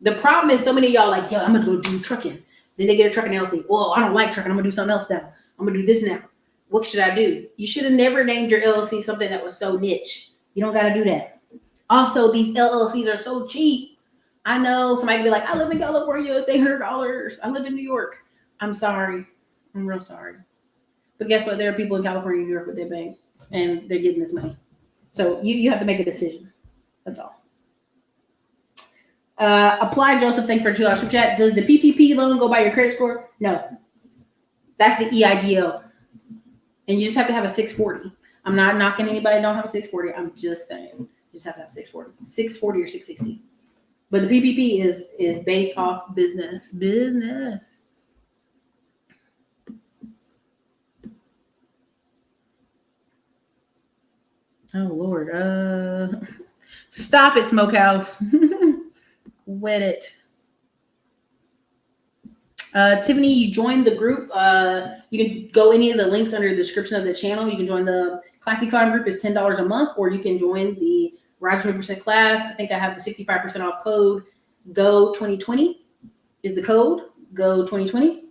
The problem is so many of y'all like, yo, I'm going to go do trucking. Then they get a trucking LLC. Well, I don't like trucking. I'm going to do something else now. I'm going to do this now. What should I do? You should have never named your LLC something that was so niche. You don't got to do that. Also, these LLCs are so cheap. I know somebody can be like, I live in California. It's $800. I live in New York. I'm sorry. I'm real sorry. But guess what? There are people in California and New York with their bank, and they're getting this money. So you have to make a decision. That's all. Apply Joseph. Thank you for $2 super chat. Does the PPP loan go by your credit score? No. That's the EIDL. And you just have to have a 640. I'm not knocking anybody that don't have a 640. I'm just saying. You just have to have 640. 640 or 660. But the PPP is based off business. Business. Oh, Lord. Stop it, Smokehouse. Quit it. Tiffany, you joined the group. You can go any of the links under the description of the channel. You can join the Classy Climb group. It's $10 a month, or you can join the Rise 20% class. I think I have the 65% off code. Go 2020 is the code. Go 2020,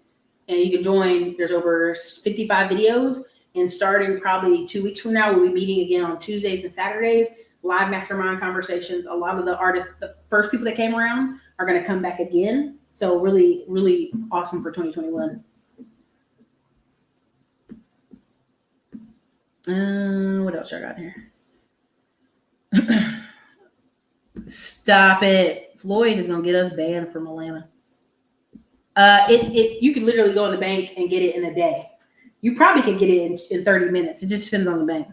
and you can join. There's over 55 videos. And starting probably 2 weeks from now, we'll be meeting again on Tuesdays and Saturdays, live mastermind conversations. A lot of the artists, the first people that came around, are going to come back again. So really, really awesome for 2021. What else I got here? Stop it. Floyd is going to get us banned from Atlanta. You could literally go in the bank and get it in a day. You probably could get it in 30 minutes. It just depends on the bank.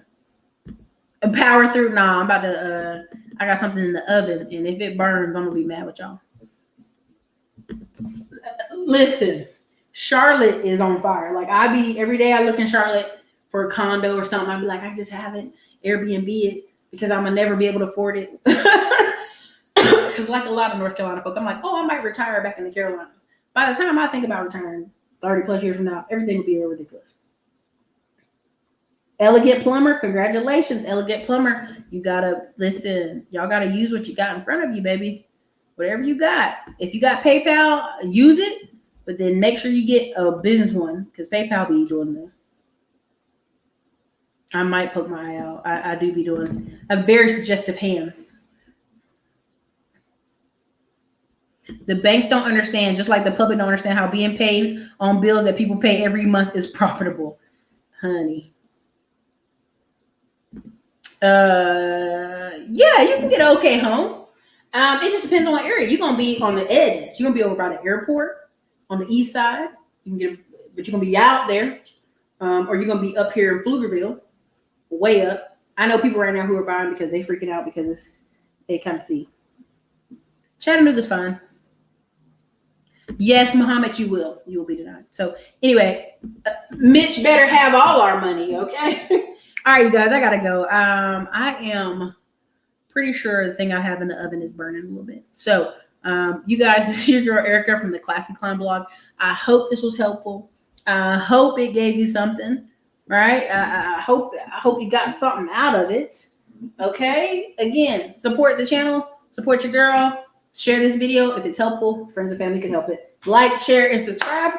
Power through. Nah, I'm about to. I got something in the oven, and if it burns, I'm gonna be mad with y'all. Listen, Charlotte is on fire. Like every day I look in Charlotte for a condo or something. I'd be like, I just haven't Airbnb it because I'm gonna never be able to afford it. Because like a lot of North Carolina folk, I'm like, oh, I might retire back in the Carolinas. By the time I think about retiring 30 plus years from now, everything will be ridiculous. Elegant Plumber, congratulations, Elegant Plumber. You gotta listen. Y'all gotta use what you got in front of you, baby. Whatever you got. If you got PayPal, use it, but then make sure you get a business one because PayPal be doing that. I might poke my eye out. I do be doing. I have very suggestive hands. The banks don't understand, just like the public don't understand how being paid on bills that people pay every month is profitable, honey. Yeah, you can get an okay home. It just depends on what area. You're gonna be on the edges. You're gonna be over by the airport on the east side. You can get, but you're gonna be out there, or you're gonna be up here in Pflugerville, way up. I know people right now who are buying because they freaking out because they kind of see. Chattanooga's fine. Yes, Muhammad, you will be denied. So anyway, Mitch better have all our money, okay? All right, you guys, I gotta go. I am pretty sure the thing I have in the oven is burning a little bit. So you guys, this is your girl Erica from the Classy Climb blog. I hope this was helpful. I hope it gave you something, right? I hope you got something out of it. Okay. Again, support the channel, support your girl. Share this video if it's helpful. Friends and family can help it. Like, share, and subscribe.